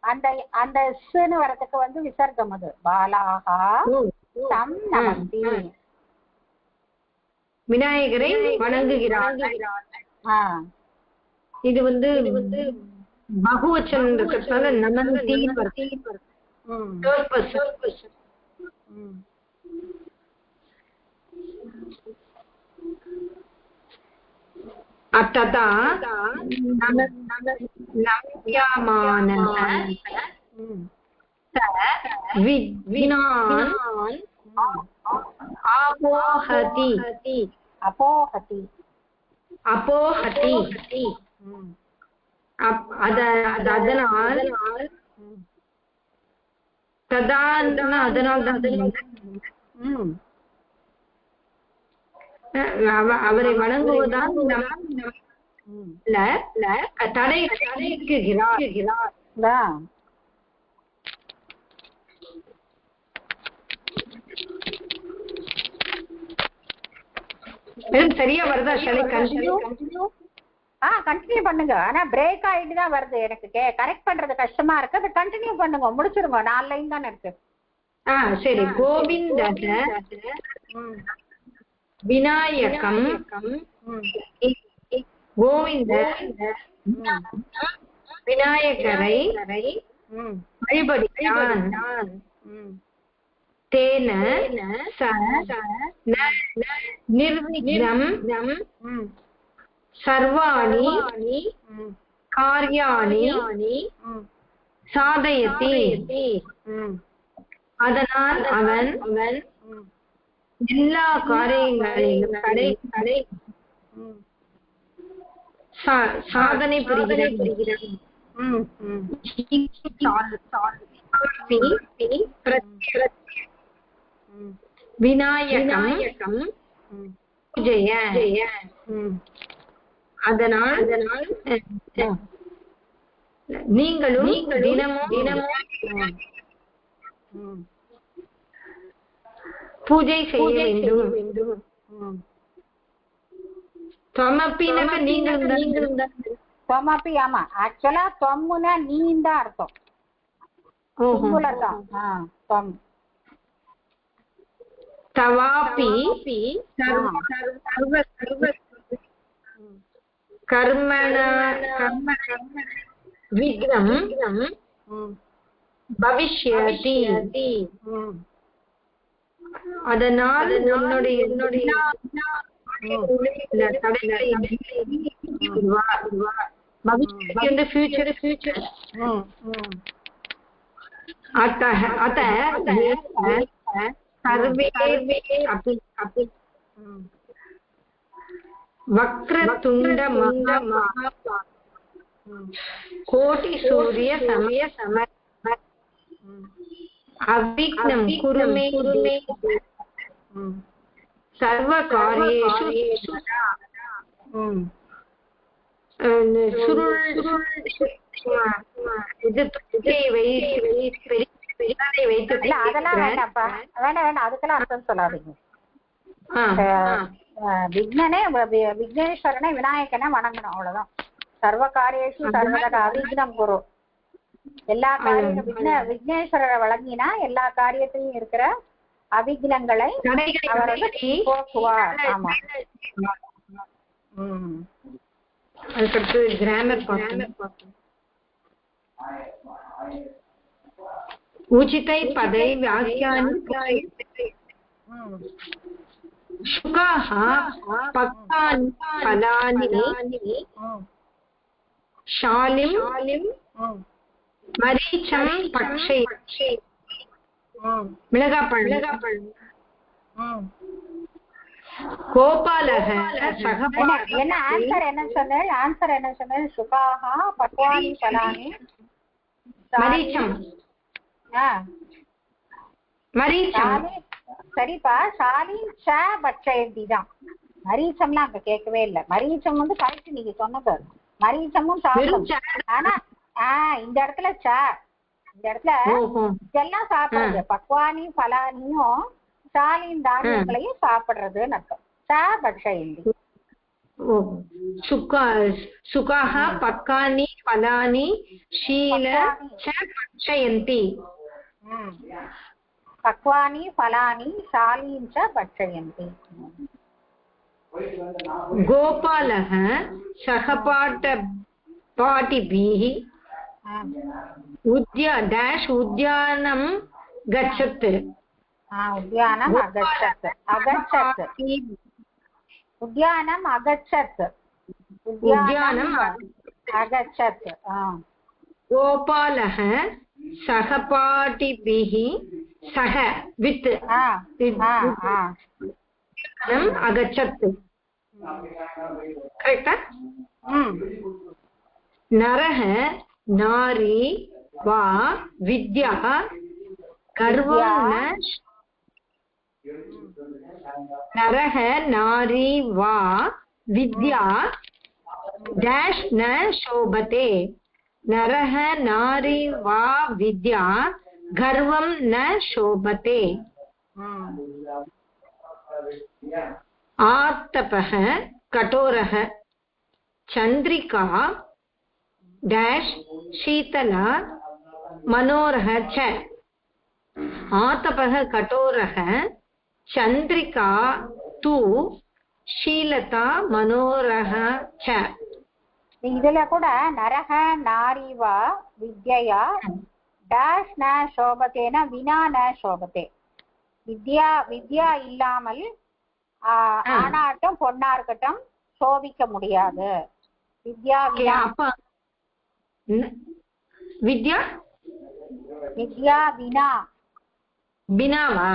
அந்த அந்த ஸ்ன்னு வரதுக்கு வந்து விசர்க்கம் அது பாலாக தம் நமந்தி விநாயகரை வணங்குகிறார்கள் இது வந்து பகுவச்சனம் இருக்கிறதுனால நமந்தி அத்ததா விஜ்ஞான் அபோஹதி அபோஹதி அபோஹதி அதனால் அவரை வணங்குவதால் தடை சரியா வருதா? கண்டினியூ பண்ணுங்க. ஆனா பிரேக் ஆயிட்டு தான் வருது. எனக்கு கரெக்ட் பண்றது கஷ்டமா இருக்கு. அது கண்டினியூ பண்ணுங்க, முடிச்சிருங்க. 4 லைன் தானே இருக்கு. சரி. கோவிந்த விநாயகம் கோவிந்த விநாயகரை வழிபடுகிறான். तेन स निर्विघ्नं सर्वाणि कार्याणि சாதயதி. அதனால் அவன் எல்லா காரியங்களிலும் சாதனை புரிகிறான். விநாயகம் பூஜைய. அதனால் நீங்களும் தினமும் பூஜை செய்ய வேண்டும். தொமப்பினக்கு நீங்களும் தொமப்பி. ஆமா, ஆக்சுவலா தொம்முனா நீந்த அர்த்தம். தொம். தவாபி கர்மண விக்னம் பவிஷ்யதி. அதனால் என்னுடைய ஃபியூச்சர் अत सर्वे वक्रतुंड कोटि सूर्य समय अविघ्नं कुरु मे सर्व कार्येषु அதெல்லாம் வேண்டாம்ப்பா, வேண்டாம், அதுக்கெல்லாம் அர்த்தம் சொல்லாதீங்க. விக்னனே விக்னேஸ்வரனை விநாயகனை வணங்கணும், அவ்வளவுதான். சர்வ காரியேஷு சர்வதா அவிக்னம் குரு. எல்லா காரியம் விக்னேஸ்வரரை வழங்கினா எல்லா காரியத்திலையும் இருக்கிற அவிக்னங்களை அவர் போக்குவார். ஆமா. அதுக்கடுத்து கிராமர் उचितै पदै वाक्यानि शुकाः पक्वानि फलानि शालिं मरीचं पक्षे मिळगापळ्ळु கோபாலக என்ன ஆன்சர் என்ன சொன்னேன்? சுகாஹா பக்வானி பலானி மரீச்சம். சரிப்பா, ஷாலின் ச பட்சயந்தி தான். மரீச்சம்லாம் அங்க கேட்கவே இல்லை. மரீச்சம் வந்து கரெக்ட், நீங்க சொன்னது. மரீச்சமும் சாப்பிடும். ஆனா இந்த இடத்துல இந்த இடத்துல இதெல்லாம் சாப்பிடுறது. பக்வானி பலானியும் ஷாலின் தானியங்களையும் சாப்பிடுறதுன்னு அர்த்தம். ச பட்சயந்தி. சுகாஹ பக்கானி பலானி ஷீல ச பட்சயந்தி. பக்வானி பலானி ஷாலின் ச பட்சயந்தி. கோபாலः सहपाठिभिः उद्यानं गच्छत्. उद्यानम् अगच्छत्. उद्यानम् अगच्छत्. अगच्छत्. गोपालः सहपाठिभिः सह वित् अगच्छत्. करेक्टा? नरः नारी वा विद्या गर्वं न. नरः नारी वा विद्या डैश न शोभते. नरः नारी वा विद्या गर्वं न शोभते. आतपः कठोरः चंद्रिका डैश शीतला मनोरः च. आतपः कठोरः चंद्रिका तु शीलता मनोरः च. இதுல கூட நரக நாரிவா வித்யா டேஷ் ந சோபத்தேனா வினா ந சோபத்தே. வித்யா வித்யா இல்லாமல் ஆணாட்டம் பொண்ணா இருக்கட்டும் சோபிக்க முடியாது. வித்யா அப்ப வித்யா வித்யா வினா வினாவா?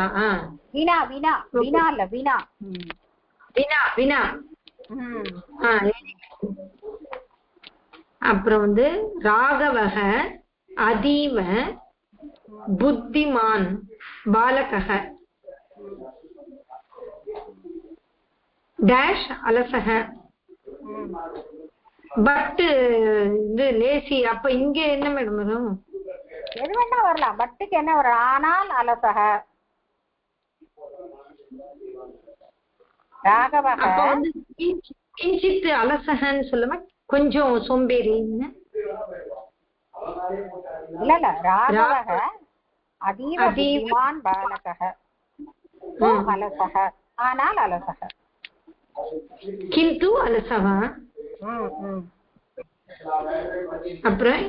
வினா வினா வினா இல்ல வினா வினா வினா. அப்புறம் வந்து ராகவக அதீவ புத்திமான் பாலகः டேஷ் அலசக பட் இது லேசி. அப்ப இங்க என்ன மேடம் வரும்? எது வேணா வரலாம். பட்டுக்கு என்ன வரும்? ஆனால் அலசக ராகவக. அப்ப வந்து கிஞ்சித் அலசகன்னு சொல்லுமா? கொஞ்சம் சோம்பேறின்னு இல்ல இல்ல. ராகவக அதீவ புத்திமான் பாலகः அலசக ஆனால் அலசக. கிந்து அலசவா. அப்புறம்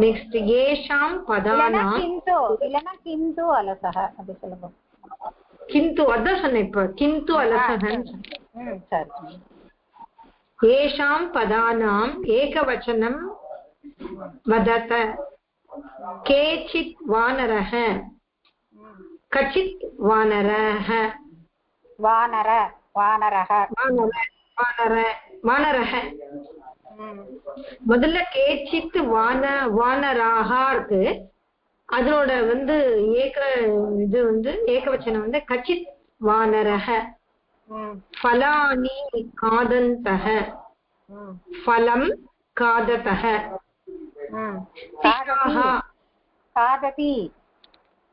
நெக்ஸ்ட் ஏஷாம் பதானாம் இல்லனா கிந்து அலசக அப்படி சொல்லுங்க. கிந்து அதான் சொன்னேன் இப்ப. கிந்து அலசகன்னு சரி. ஏஷாம் பதானாம் ஏகவச்சனம் வதத கேச்சித் வானரஹ கச்சித் வானரஹ வானர வானரஹ வானரஹ. முதல்ல கேச்சித் வானராகா இருக்கு. அதனோட வந்து இது வந்து ஏகவச்சனம் வந்து கச்சித் வானரஹ. ஃபலானி காதந்தஹ ஃபலம் காததஹ காததி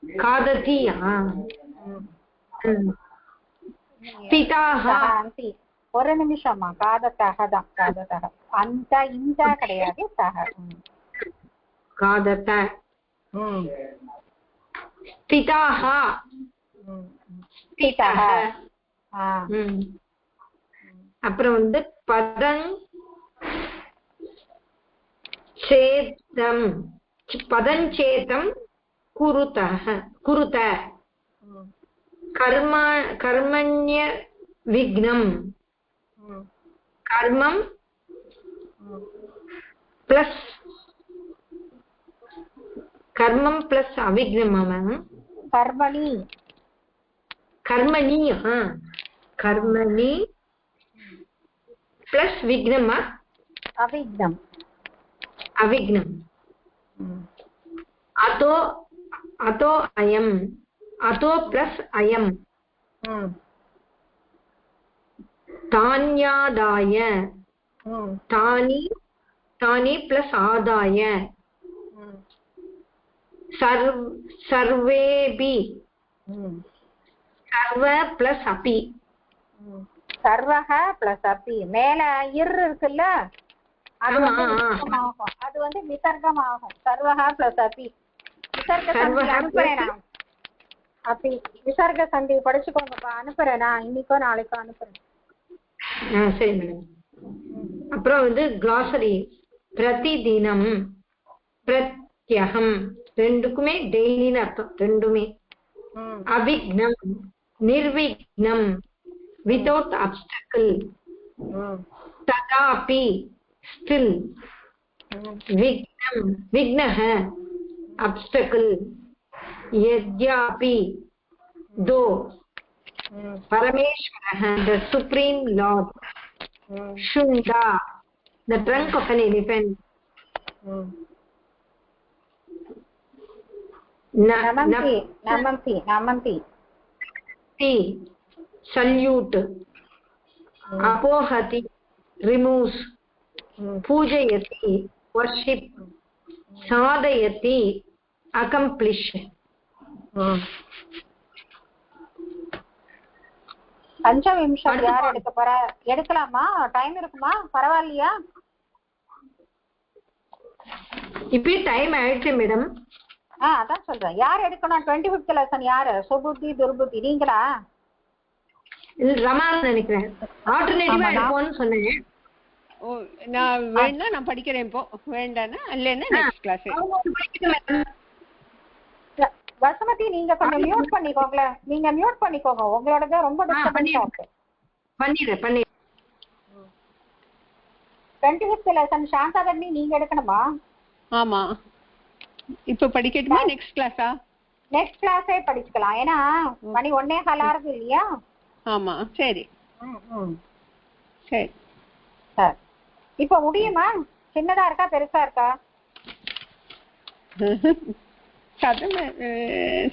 காததி. பிதாஹ. ஒரு நிமிஷமா. காதத்தக தான். காதத்தக அந்த இந்த கிடையாது. தக காதத பிதாஹ பிதஹ. அப்புறம் வந்து பதங் சேதம் பதஞ்சேதம் குருத கர்மண்ய விக்னம் கர்மம் பிளஸ் அவிக்னம். கர்மணி கர்மணி கர்மணி பிளஸ் விக்னமா? அவிக்னம் அவிக்னம். அதோ அதோ அயம் அதோ பிளஸ் அயம். தான்யாதாய தானி தானி பிளஸ் ஆதாய. சர்வேபி சர்வ பிளஸ் அபி. சர்வக பிளஸ் அபி. மேல இருக்குல்ல அது வந்து விசர்க்கமாகும். சர்வக பிளஸ் அபி. விசர்க்க சந்தி அனுப்புறேன். அப்படி விசர்க்க சந்தி படிச்சுக்கோங்கப்பா. அனுப்புறேன் நான் இன்னைக்கோ நாளைக்கோ அனுப்புறேன். சரி மேடம். அப்புறம் வந்து கிளாசரி பிரதிதினம் பிரத்யகம் ரெண்டுக்குமே டெய்லின்னு அர்த்தம். ரெண்டுமே. அவிக்னம் நிர்விக்னம் without obstacle. tadapi still. vignam vignah obstacle. yadyapi though. parameshwarah the supreme lord. shunda the trunk of an elephant. namanti salute. apohati removes. pujayati worship. sadayati accomplish. பஞ்சவிம்சம் யார் எடுக்க போற? எடுக்கலாமா? டைம் இருக்குமா? பரவாயில்லையா? இப்ப டைம் ஆயிடுச்சு மேடம். அதான் சொல்றேன். யார் எடுக்கணும்? 25th லெசன் யாரு? சுபுத்தி துர்புத்தி நீங்களா? ரமா நினைக்கிறேன். ஆல்டர்னேட்டிவா எடுப்போம்னு சொன்னேன். நான் வேணா நான் படிக்கிறேன் இப்போ. வேண்டானா இல்லைன்னா நெக்ஸ்ட் கிளாஸ். வசுமதி நீங்க கொஞ்சம் மியூட் பண்ணிக்கோங்களேன். நீங்க மியூட் பண்ணிக்கோங்க. உங்களோடது ரொம்ப டிஸ்டர்பன்ஸா இருக்கு. பண்ணிடுறேன். 25th லெசன் சாந்தாதர்ணி நீங்க எடுக்கணுமா? ஆமா. இப்ப படிக்கட்டுமா? நெக்ஸ்ட் கிளாஸா? நெக்ஸ்ட் கிளாஸே படிச்சுக்கலாம். ஏன்னா மணி 1:15 ஆகுது இல்லையா? ஆமா. சரி சரி சார் இப்ப முடியுமா? சின்னதா இருக்கா பெருசா இருக்கா?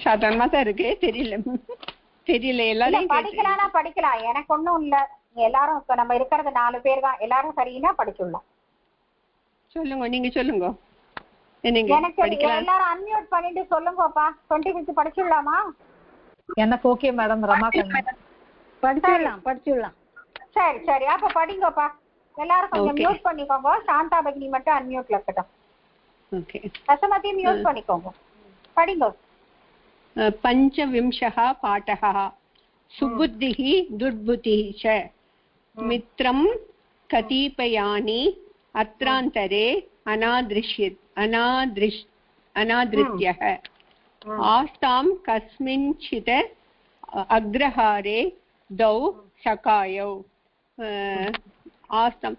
சாதாரணமா தான் இருக்கு. தெரியல எல்லாரும் படிக்கலாம். எனக்கு ஒண்ணும் இல்ல. எல்லாரும் இப்ப நம்ம இருக்கிறது 4 பேர் தான். எல்லாரும் சரின்னா படிச்சுடலாம். சொல்லுங்க, நீங்க சொல்லுங்க. எனக்கு எல்லாரும் அன்மியூட் பண்ணிட்டு சொல்லுங்கப்பா. 25th படிச்சுடலாமா? எனக்கு ஓகே மேடம். ரமா படிச்சுடலாம். சரி அப்ப படிங்கப்பா. எல்லாரும் கொஞ்சம் மியூட் பண்ணிக்கோங்க. சாந்தா பகினி மட்டும் அன்மியூட்ல இருக்கட்டும். ஓகே. வசுமதி மியூட் பண்ணிக்கோங்க. படிங்க. பஞ்சவிம்சः பாடः சுபுத்திः துர்புத்திः च மித்ரம் கதிபயானி அத்ராந்தரே அநாத்ருத்யः ஆஸ்தாம் கஸ்மிஞ்சித் அக்ரஹாரே தௌ சகாயௌ ஆஸ்தாம்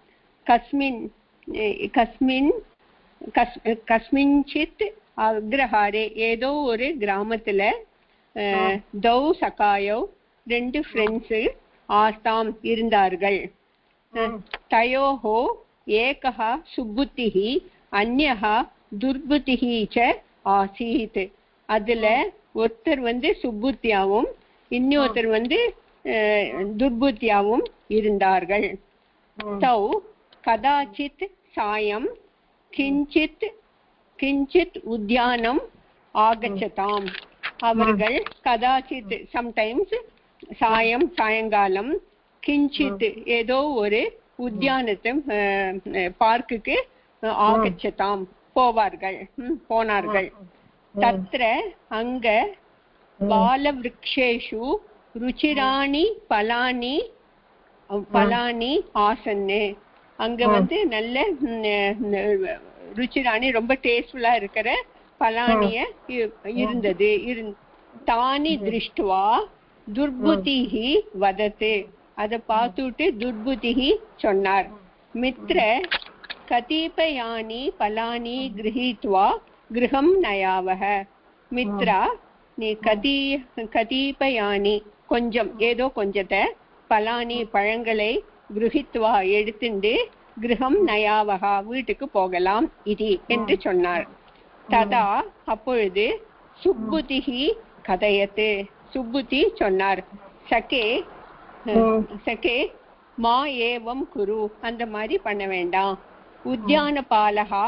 கஸ்மிஞ்சித் அக்ரஹாரே ஏதோ ஒரு கிராமத்துல தௌ சகாயோ 2 ஃப்ரெண்ட்ஸ் ஆஸ்தாம் இருந்தார்கள். தயோஹோ ஏகஹ சுப்புத்திஹ அன்யஹ துர்புத்திஹ ச ஆசீத். அதுல ஒருத்தர் சுப்புத்தியாவும் இன்னொருத்தர் துர்புத்தியாவும் இருந்தார்கள். தௌ கதாச்சித் சாயம் கிஞ்சித் உத்யானம் ஆகச்சதாம். அவர்கள் கதாச்சித் சம்டைம்ஸ் சாயங்காலம் கிஞ்சித் ஏதோ ஒரு உத்யானத்தை பார்க்குக்கு ஆகச்சதாம் போனார்கள். தத்ர அங்க பாலவிருக்ஷேஷு ருச்சிராணி பலானி ஆசன்னு. அங்க நல்ல ருச்சிராணி ரொம்ப டேஸ்ட்ஃபுல்லா இருக்கிற பலானிய இருந்தது. தானி திருஷ்டுவா துர்புதிஹி வதத்து. அதை பார்த்துட்டு துர்புதிஹி சொன்னார். மித்ர கதிபயானி பலானி கிரஹீத்வா கிரகம் நயாவஹ. மித்ரா நீ கதிபயானி கொஞ்சம் ஏதோ கொஞ்சத்தை பலானி பழங்களை கிரஹித்வா எடுத்துண்டு கிரகம் நயாவஹா வீட்டுக்கு போகலாம் இது என்று சொன்னார். ததா அப்பொழுது சுப்புதிஹி கதயத்து சுப்புதி சொன்னார். சகே மா ஏவம் குரு அந்த மாதிரி பண்ண வேண்டாம். உத்யான பாலகா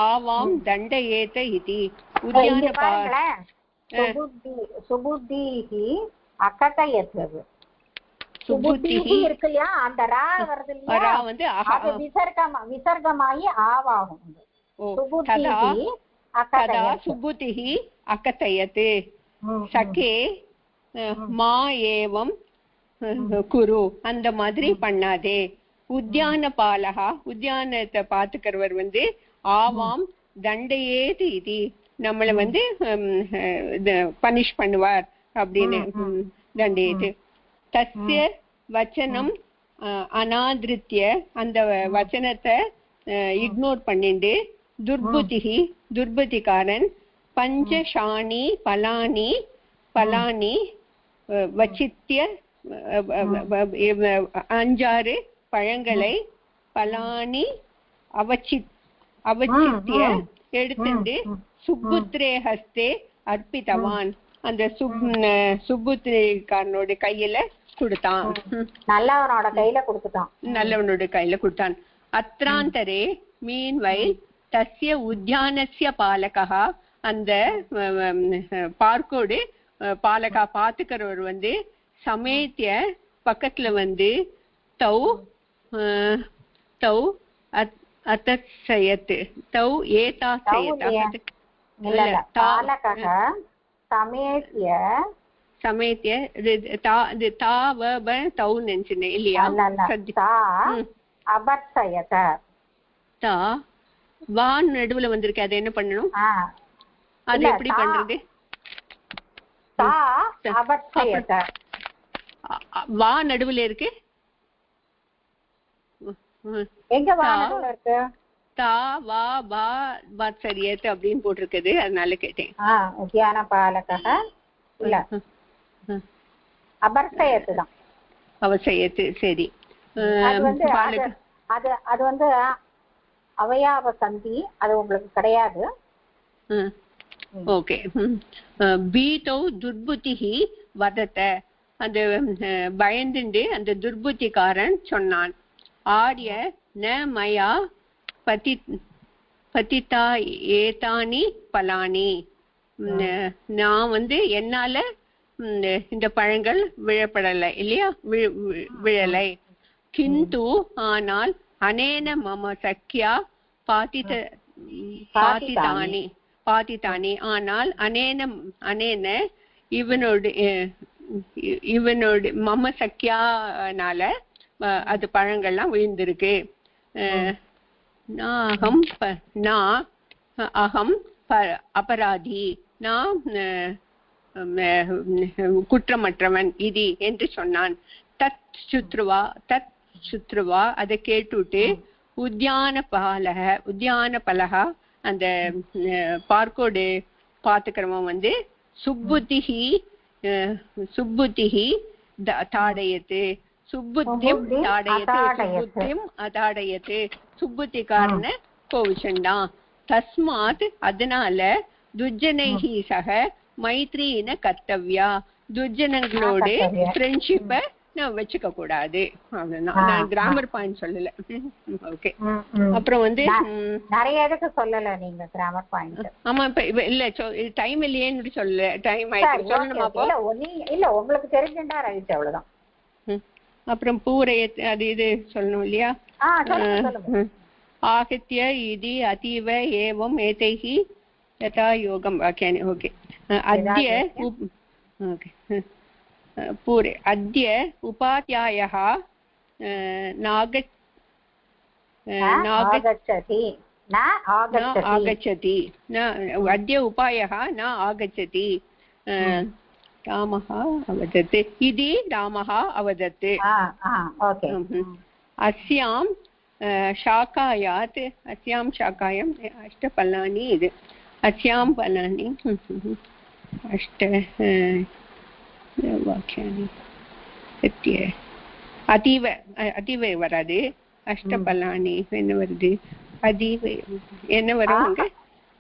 ஆவாம் தண்டயேத இதி. உத்யான சுபுத்திஹி அகதயத்து. சுபுத்திஹி இருக்கு இல்லையா, அந்த ரா வருது இல்லையா, அது விசர்க்கமாயி ஆவாகும். சுபுத்திஹி அகதயத்து. சகே மா ஏவம் குரு அந்த மாதிரி பண்ணாதே. உத்யான பாலகா உத்யானத்தை பாத்துக்கிறவர் ஆவாம் தண்டையேது இது நம்மள பனிஷ் பண்ணுவார் அப்படின்னு தண்டையேது. தஸ்ய வச்சனம் அநாதிருத்திய அந்த வச்சனத்தை இக்னோர் பண்ணிண்டு துர்புதிகாரன் பஞ்சஷாணி பலானி வச்சித்திய 5 பழங்களை பலானி அவச்சித்திய எடுத்துட்டு சுப்புத்ரே ஹஸ்தே அர்ப்பித்தவான். அந்த சுப்புத்ரேக்காரனோட கையில கொடுத்தான். நல்லவனோட கையில கொடுத்தான். அத்ராந்தரே மீன்வைல் தஸ்ய உத்யானஸ்ய பாலகா அந்த பார்க்கோடு பாலகா பாத்துக்கிறவர் சமேத்திய பக்கத்துல தௌ அத்தசயத் தௌ ஏதாசயத் சமேத்திய தௌ நினைச்சுனேன் இல்லையா? வா நடுவுல வந்திருக்கு. அதை என்ன பண்ணணும்? அது எப்படி பண்றது? தா அவர்ஷயத. வா நடுவுல இருக்கு. எங்க வா நடுவுல இருக்கு? தா வா வா வத்சரியத் அப்படின்னு போட்டிருக்குது, அதனால கேட்டேன். உத்யான பாலகः இல்ல, அபர்ஷயத்து தான். அவசயத்து. சரி. அது வந்து அவயாவ சந்தி, அது உங்களுக்கு கிடையாது. ஓகே. பீதௌ துர்புத்திஹி வதத, அந்த பயந்துண்டு அந்த துர்புத்திக்காரன் சொன்னான். ஆர்ய ந மயா பதிதா ஏதானி பலானி, நான் வந்து என்னால இந்த பழங்கள் விழப்படலை இல்லையா, விழலை. கிந்து ஆனால் அனேன மம சக்கியா பாதிதானி, ஆனால் அனேன இவனோட மம சக்கியானால அது பழங்கள்லாம் விழுந்திருக்கு. அகம் அபராதி, நான் குற்றமற்றவன் இது என்று சொன்னான். தத் சுத்ருவா அதை கேட்டுட்டு உத்தியான பலகா அந்த பார்க்கோடு பாத்துக்கிறவன் வந்து சுப்புத்திஹி தாடயத்து, சுப்புத்திம் அதாடயத்து, சுப்புத்திக்காரன கோவிச்சண்டான். தஸ்மாத் அதனால துர்ஜனைஹி சக மைத்ரீன கர்த்தவ்யா, துர்ஜனங்களோடு ஃப்ரெண்ட்ஷிப்ப நான் வச்சுக்க கூடாது. நான் கிராமர் பாயிண்ட் சொல்லல. ஓகே. அப்புறம் வந்து நிறைய எதுக்கு சொல்லல நீங்க கிராமர் பாயிண்ட்? ஆமா, இப்ப இல்ல டைம் இல்லையேன்னு சொல்லல. டைம் ஆயிடுச்சு சொல்லணுமா? இல்ல, உங்களுக்கு தெரிஞ்சுட்டா ரைட், அவ்வளவுதான். அப்புறம் பூரைய அது இது சொல்லணும் இல்லையா? ஆகித்ய இது அதீவ ஏவம் ஏதைஹி யதா யோகம் வாக்கியானி. ஓகே. அத்ய ஓகே பூரே அத்ய உபாத்யாயः ஆகச்சதி அத்ய உபாயः न आगच्छति. रामः अवदत् इति रामः अवदत्. अस्यां शाखायाम् अष्टफलानि इति, अस्यां फलानि अष्ट वाक्यानि அதீவ வராது, அஷ்டபலானி என்ன வருது? அதீவ என்ன வரும்?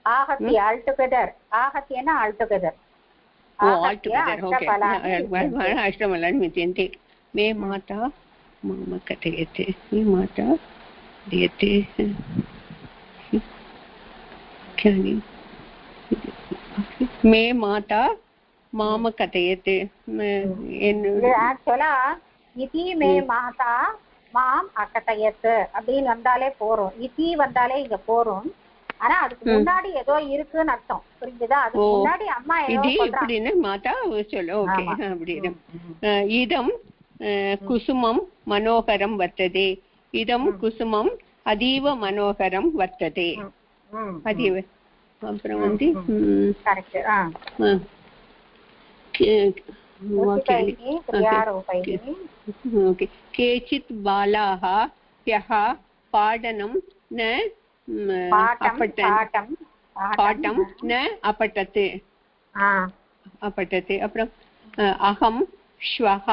ஆகத்தி ஆல்டுகெதர், ஆகத்தினா ஆல்டுகெதர். अष्टमलानि विद्यन्ते. मे माता मम कथयति, मे माता दीयते मे माता माम कथयति. ஆக்சுவலா இதி மே மாதா மாம் அகதயத் அப்படின்னு வந்தாலே போறோம், இதி வந்தாலே இங்க போறோம். ஆனா அதுக்கு முன்னாடி ஏதோ இருக்குன்னு அர்த்தம், புரிஞ்சுதா? அதுக்கு முன்னாடி அம்மா இப்படின்னு மாதா சொல்லு. ஓகே. அப்படின்னு இதம் குசுமம் மனோகரம் வர்த்ததே, இதம் குசுமம் அதீவ மனோகரம் வர்த்ததே. அதீவ. அப்புறம் வந்து கேச்சித் பாலாः ह्यः पाठनं न பாட்டம் ந अपठत्. அப்புறம் அகம் ஸ்வஹ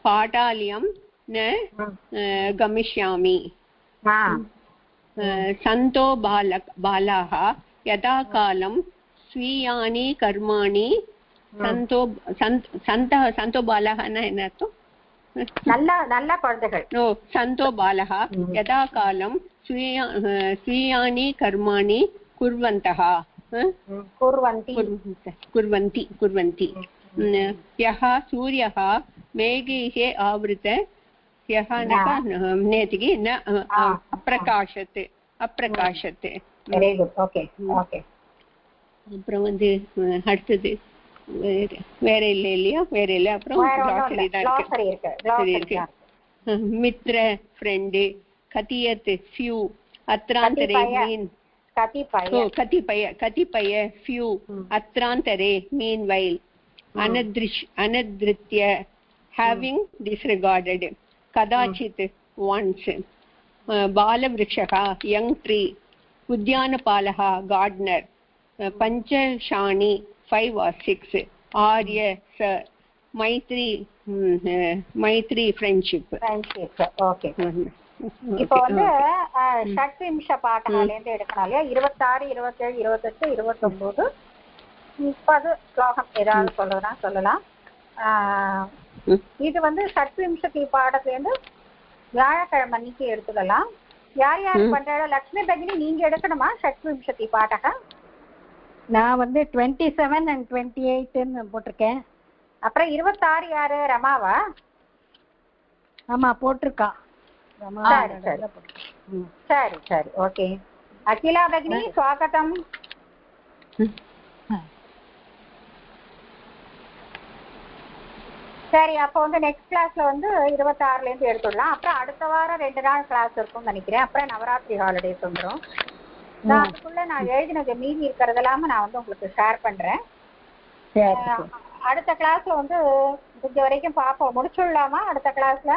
பாடாலயம் ந கமிஷ்யாமி. சந்தோ பாலாः யதா காலம் ஸ்வீயானி கர்மாணி சந்தோ பாலகன்னா என்ன அர்த்தம்? நல்ல குழந்தைகள். ஓ, சந்தோ பாலக யதா காலம் ஸ்வீயானி கர்மாணி குர்வந்தி. யஹ சூரியः மேகைः ஆவृत யஹ நேத்திகி ந அப்ரகாஷத். Very good. ஓகே. அப்புறம் வந்து அடுத்தது வேற இல்ல இல்லையா? வேற இல்ல. அப்புறம் மித்ர ஃப்ரெண்டு கதியத் ஃபியூ அத்ராந்தரே மீன் கதிபய कतिपय few अत्रान्तरे meanwhile अनदृत्य having disregarded कदाचित् once बालवृक्षः young tree उद्यानपालः gardener पञ्चशाणि 5 or 6 आर्य மைத்ரி ஃப்ரெண்ட்ஷிப். ஓகே. இப்போ வந்து ஷட்விம்ச பாடகால இருந்து எடுக்கணும் இல்லையா? 26, 27, 28, 29, 30 ஸ்லோகம் ஏதாவது சொல்றதுனா சொல்லலாம். இது வந்து ஷட்விம்சதி பாடத்துல இருந்து வியாழக்கிழமை அன்னைக்கு எடுத்துக்கலாம். யார் யார் பண்றாங்க? லட்சுமி பகினி நீங்க எடுக்கணுமா ஷட்விம்சதி பாடகா? நான் வந்து 27 and 28 போட்டிருக்கேன். அப்புறம் 26 யாரு? ரமாவா? ஆமா போட்டிருக்கா. சரி சரி ஓகே. அகிலா பகினி ஸ்வாகதம். சரி, அப்போ வந்து நெக்ஸ்ட் கிளாஸ்ல வந்து 26ல இருந்து எடுத்துடலாம். அப்புறம் அடுத்த வாரம் 2 நாள் கிளாஸ் இருக்கும்னு நினைக்கிறேன். அப்புறம் நவராத்திரி ஹாலிடேஸ் வந்துடும். அதுக்குள்ள நான் எழுதினது மீதி இருக்கிறதெல்லாம நான் வந்து உங்களுக்கு ஷேர் பண்றேன். அடுத்த கிளாஸ்ல வந்து முடிஞ்ச வரைக்கும் பாப்போம். முடிச்சுடலாமா அடுத்த கிளாஸ்ல?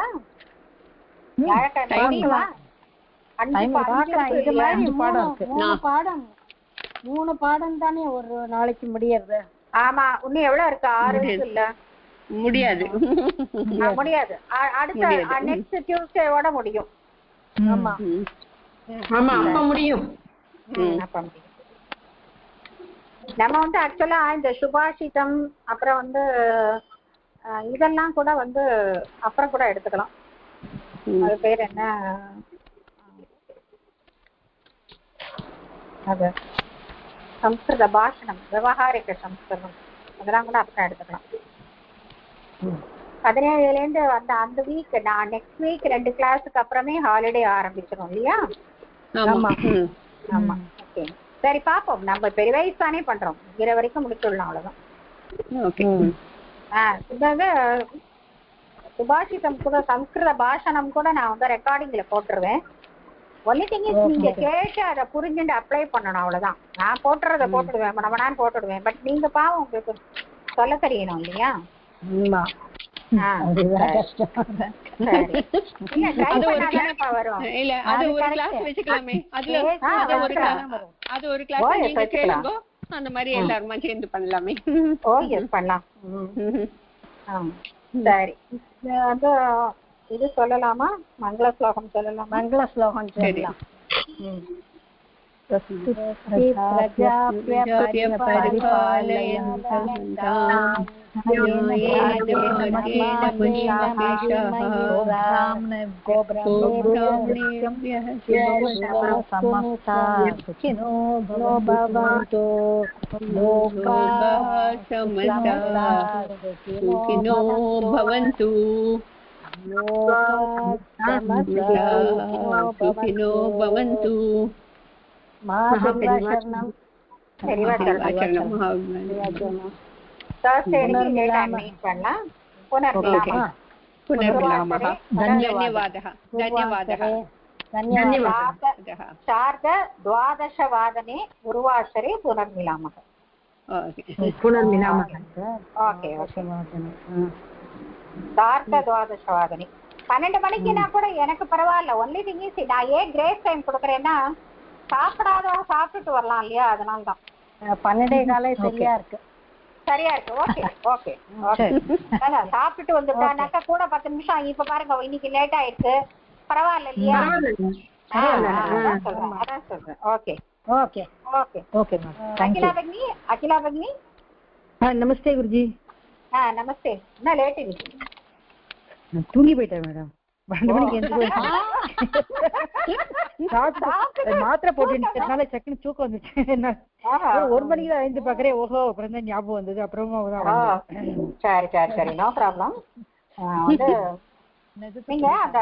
மூணு பாடம் தானே ஒரு நாளைக்கு முடியறது. ஆமா, இன்னும் எவ்வளவு இருக்கு? 6 இல்ல முடியாது. முடியாது. அடுத்த நெக்ஸ்ட் டியூஸ்டேவோட முடியும். ஆமா ஆமா அப்ப முடியும். நம்ம வந்து ஆக்சுவலா இந்த சுபாஷிதம் அப்புறம் வந்து இதெல்லாம் கூட வந்து அப்புறம் கூட எடுத்துக்கலாம். அது பேர் என்ன? அது சம்ஸ்கிருத பாஷணம், விவகாரிக சம்ஸ்கிருதம், அதெல்லாம் கூட அப்புறம் எடுத்துக்கலாம். 17ல இருந்து வந்த அந்த வீக் நான் நெக்ஸ்ட் வீக் 2 கிளாஸுக்கு அப்புறமே ஹாலிடே ஆரம்பிச்சிடும் இல்லையா? ஆமா ஆமா ஓகே. சரி பாப்போம். நம்ம பெரிவைஸ் தானே பண்றோம். இற வரைக்கும் முடிச்சுடலாம், அவ்வளவுதான். ஓகே. சுபாஷிதம் கூட சம்ஸ்கிருத பாஷணம் கூட நான் வந்து ரெக்கார்டிங்ல போட்டுருவேன். ஒன்லி திங் இஸ் நீங்க கேட்டு அதை புரிஞ்சுட்டு அப்ளை பண்ணணும், அவ்வளவுதான். நான் போட்டுறத போட்டுடுவேன், நான் போட்டுடுவேன். பட் நீங்க பாவம் உங்களுக்கு சொல்ல தெரியணும் இல்லையா? அந்த மாதிரி எல்லாருமா சேர்ந்து பண்ணலாமே. பண்ணலாம். சரி, அது இது சொல்லலாமா? மங்கள ஸ்லோகம் சொல்லலாம். மங்கள ஸ்லோகம் சொல்லலாம். द्वादशवादने गुरुवासरे पुनर्मिलामः. द्वादशवादने 12 மணிக்குனா கூட எனக்கு பரவாயில்ல. ஒன்லி திங் இஸ் நான் ஏன் கிரேஸ் டைம் கொடுக்குறேன்னா சாப்பிடாதவங்க சாப்பிட்டுட்டு வரலாம் இல்லையா? அதனால்தான் 12 சரியா இருக்கு. சரியா இருக்கு. Okay okay okay. சாப்பிட்டுட்டு வந்துட்டானாக்கா கூட 10 நிமிஷம். இப்ப பாருங்க இன்னைக்கு லேட் ஆயிருக்கு, பரவாயில்ல இல்லையா? அதான் சொல்றேன். Okay okay okay okay. Akila பக்னி நமஸ்தே குருஜி. நமஸ்தே. என்ன லேட் இன்னைக்கு? தூங்கி போயிட்டேன் மேடம். 12 மணிக்கு மாத்திரை போட்டுனால சக்குன்னு தூக்கம் வந்துச்சு. 1 மணிக்கு தான் எழுந்து பாக்குறேன். ஓஹோ, அப்புறம் தான் ஞாபகம் வந்தது. அப்புறமா சரி சரி சரி, நோ ப்ராப்ளம். வந்து நீங்க அந்த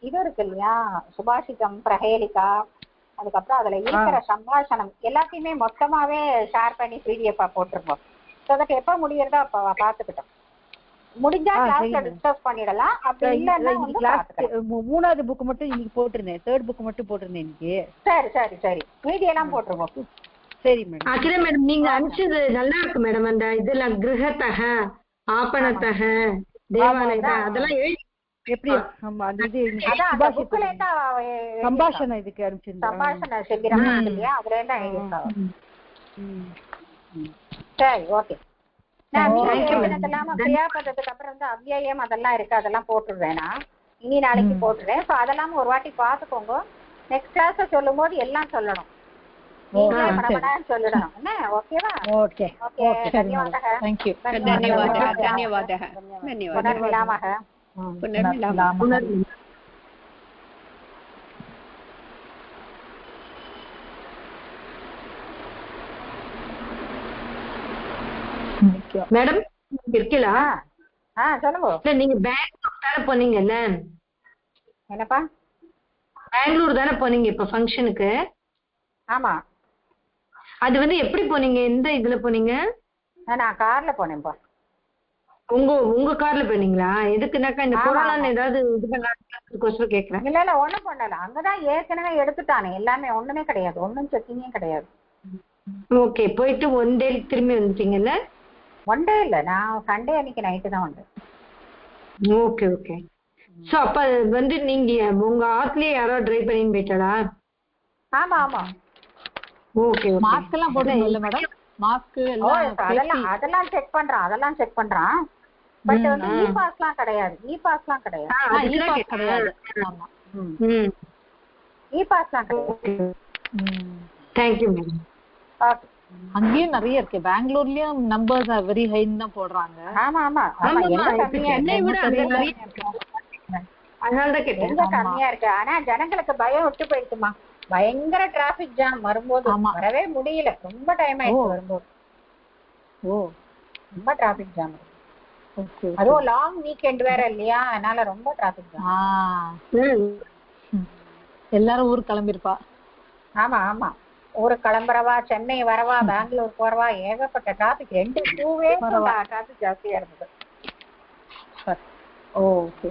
இது இருக்கு இல்லையா, சுபாஷிதம், பிரஹேலிகா, அதுக்கப்புறம் அதுல இருக்கிற சம்பாஷணம் எல்லாத்தையுமே மொத்தமாவே ஷேர் பண்ணி PDF போட்டிருப்போம். ஸோ அதுக்கு எப்ப முடியறதோ அப்ப பாத்துக்கிட்டோம். முடிஞ்சா கிளாஸ்ல டிஸ்கஸ் பண்ணிடலாம். அப்படி இல்லன்னா வந்து கிளாஸ் மூணாவது புக் மட்டும் இன்னைக்கு போட்டுருந்தேன், தேர்ட் புக் மட்டும் போட்டுருந்தேன் இன்னைக்கு. சரி சரி சரி, மீதி எல்லாம் போட்டுருவோம். சரி மேடம். அகில மேடம் நீங்க அனுப்பிச்சது நல்லா இருக்கு மேடம். அந்த இதெல்லாம் கிரகத்தக, ஆப்பணத்தக, தேவாலயத்தக அதெல்லாம் எப்படி அந்த இது சம்பாஷணை இதுக்கு அனுப்பிச்சிருந்தேன். சம்பாஷணை சிபிரம் இல்லையா, அதுல இருந்தா எழுதிருக்காங்க. சரி ஓகே. நான் இல்லாம கிரியாபதத்துக்கு அப்புறம் வந்து அவ்யயம் அதெல்லாம் இருக்கு, அதெல்லாம் போட்டுருவேனா இனி நாளைக்கு போட்டுருவேன். ஸோ அதெல்லாம் ஒரு வாட்டி பாத்துக்கோங்க. நெக்ஸ்ட் கிளாஸ்ல சொல்லும் போது எல்லாம் சொல்லணும், சொல்லணும். என்ன ஓகேவா? Okay okay. धन्यवादः. Thank you. धन्यवादः. धन्यवादः. पुनर्मिलामः. पुनर्मिलामः. மேடம் இருக்கீங்களா? சொல்லுங்க. நீங்க பெங்களூர் தானே போனீங்கல்ல? என்னப்பா? பெங்களூர் தானே போனீங்க இப்ப ஃபங்க்ஷனுக்கு? ஆமா. அது வந்து எப்படி போனீங்க, எந்த இதுல போனீங்க? நான் கார்ல போனேன்ப்பா. உங்க கார்ல போனீங்களா? எதுக்குனாக்கா இந்த கொரோனான்னு ஏதாவது இது பண்ணாதுக்கோசரம் கேக்குறேன். இல்ல இல்ல ஒண்ணும் பண்ணல, அங்கதான் ஏற்கனவே எடுத்துட்டானே எல்லாமே, ஒண்ணுமே கிடையாது, ஒண்ணும் செக்கிங்கே கிடையாது. ஓகே, போயிட்டு ஒன் டே திரும்பி வந்துட்டீங்கல்ல? ஒன் டே இல்ல, நான் சண்டே அன்னைக்கு நைட்டு தான் வந்தேன். Okay okay. சோ அப்ப வந்து நீங்க உங்க ஆட்லயே யாரோ டிரைவ் பண்ணி போயிட்டாளா? ஆமா ஆமா. ஓகே. மாஸ்க் எல்லாம் போடுறீங்கல்ல மேடம்? மாஸ்க் அதெல்லாம் செக் பண்றான், அதெல்லாம் செக் பண்றான். பட் வந்து இ பாஸ்லாம் கிடையாது, இ பாஸ்லாம் கிடையாது. ஆமா இ பாஸ்லாம் கிடையாது. Thank you ma'am. ஓகே. அங்கேயும் நிறைய இருக்கு, பெங்களூர்லயும் நம்பர்ஸ் வெரி ஹைன்னு தான் போடுறாங்க. ஆமா ஆமா. அதனாலதான் கேட்டேன், கம்மியா இருக்கு. ஆனா ஜனங்களுக்கு பயம் விட்டு போயிடுச்சுமா, பயங்கர டிராபிக் ஜாம் வரும்போது வரவே முடியல, ரொம்ப டைம் ஆயிடுச்சு வரும்போது. ரொம்ப டிராபிக் ஜாம். அதுவும் லாங் வீக்கெண்ட் வேற இல்லையா, அதனால ரொம்ப டிராபிக் ஜாம். எல்லாரும் ஊருக்கு கிளம்பிருப்பா. ஆமா ஆமா, ஊருக்கு கிளம்புறவா, சென்னை வரவா, பெங்களூர் போறவா, ஏகப்பட்ட டிராபிக். 2 2 டிராபிக் ஜாஸ்தியா இருந்தது. Okay.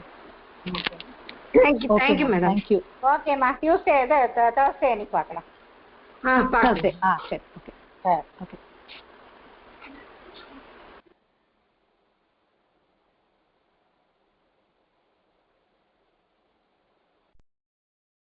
Thank you madam. Thank you. ஓகேம்மா, டியூஸ்டே தேர்ஸ்டே அன்னைக்கு பார்க்கலாம். பார்க்கலாம். சரி ஓகே. ஓகே.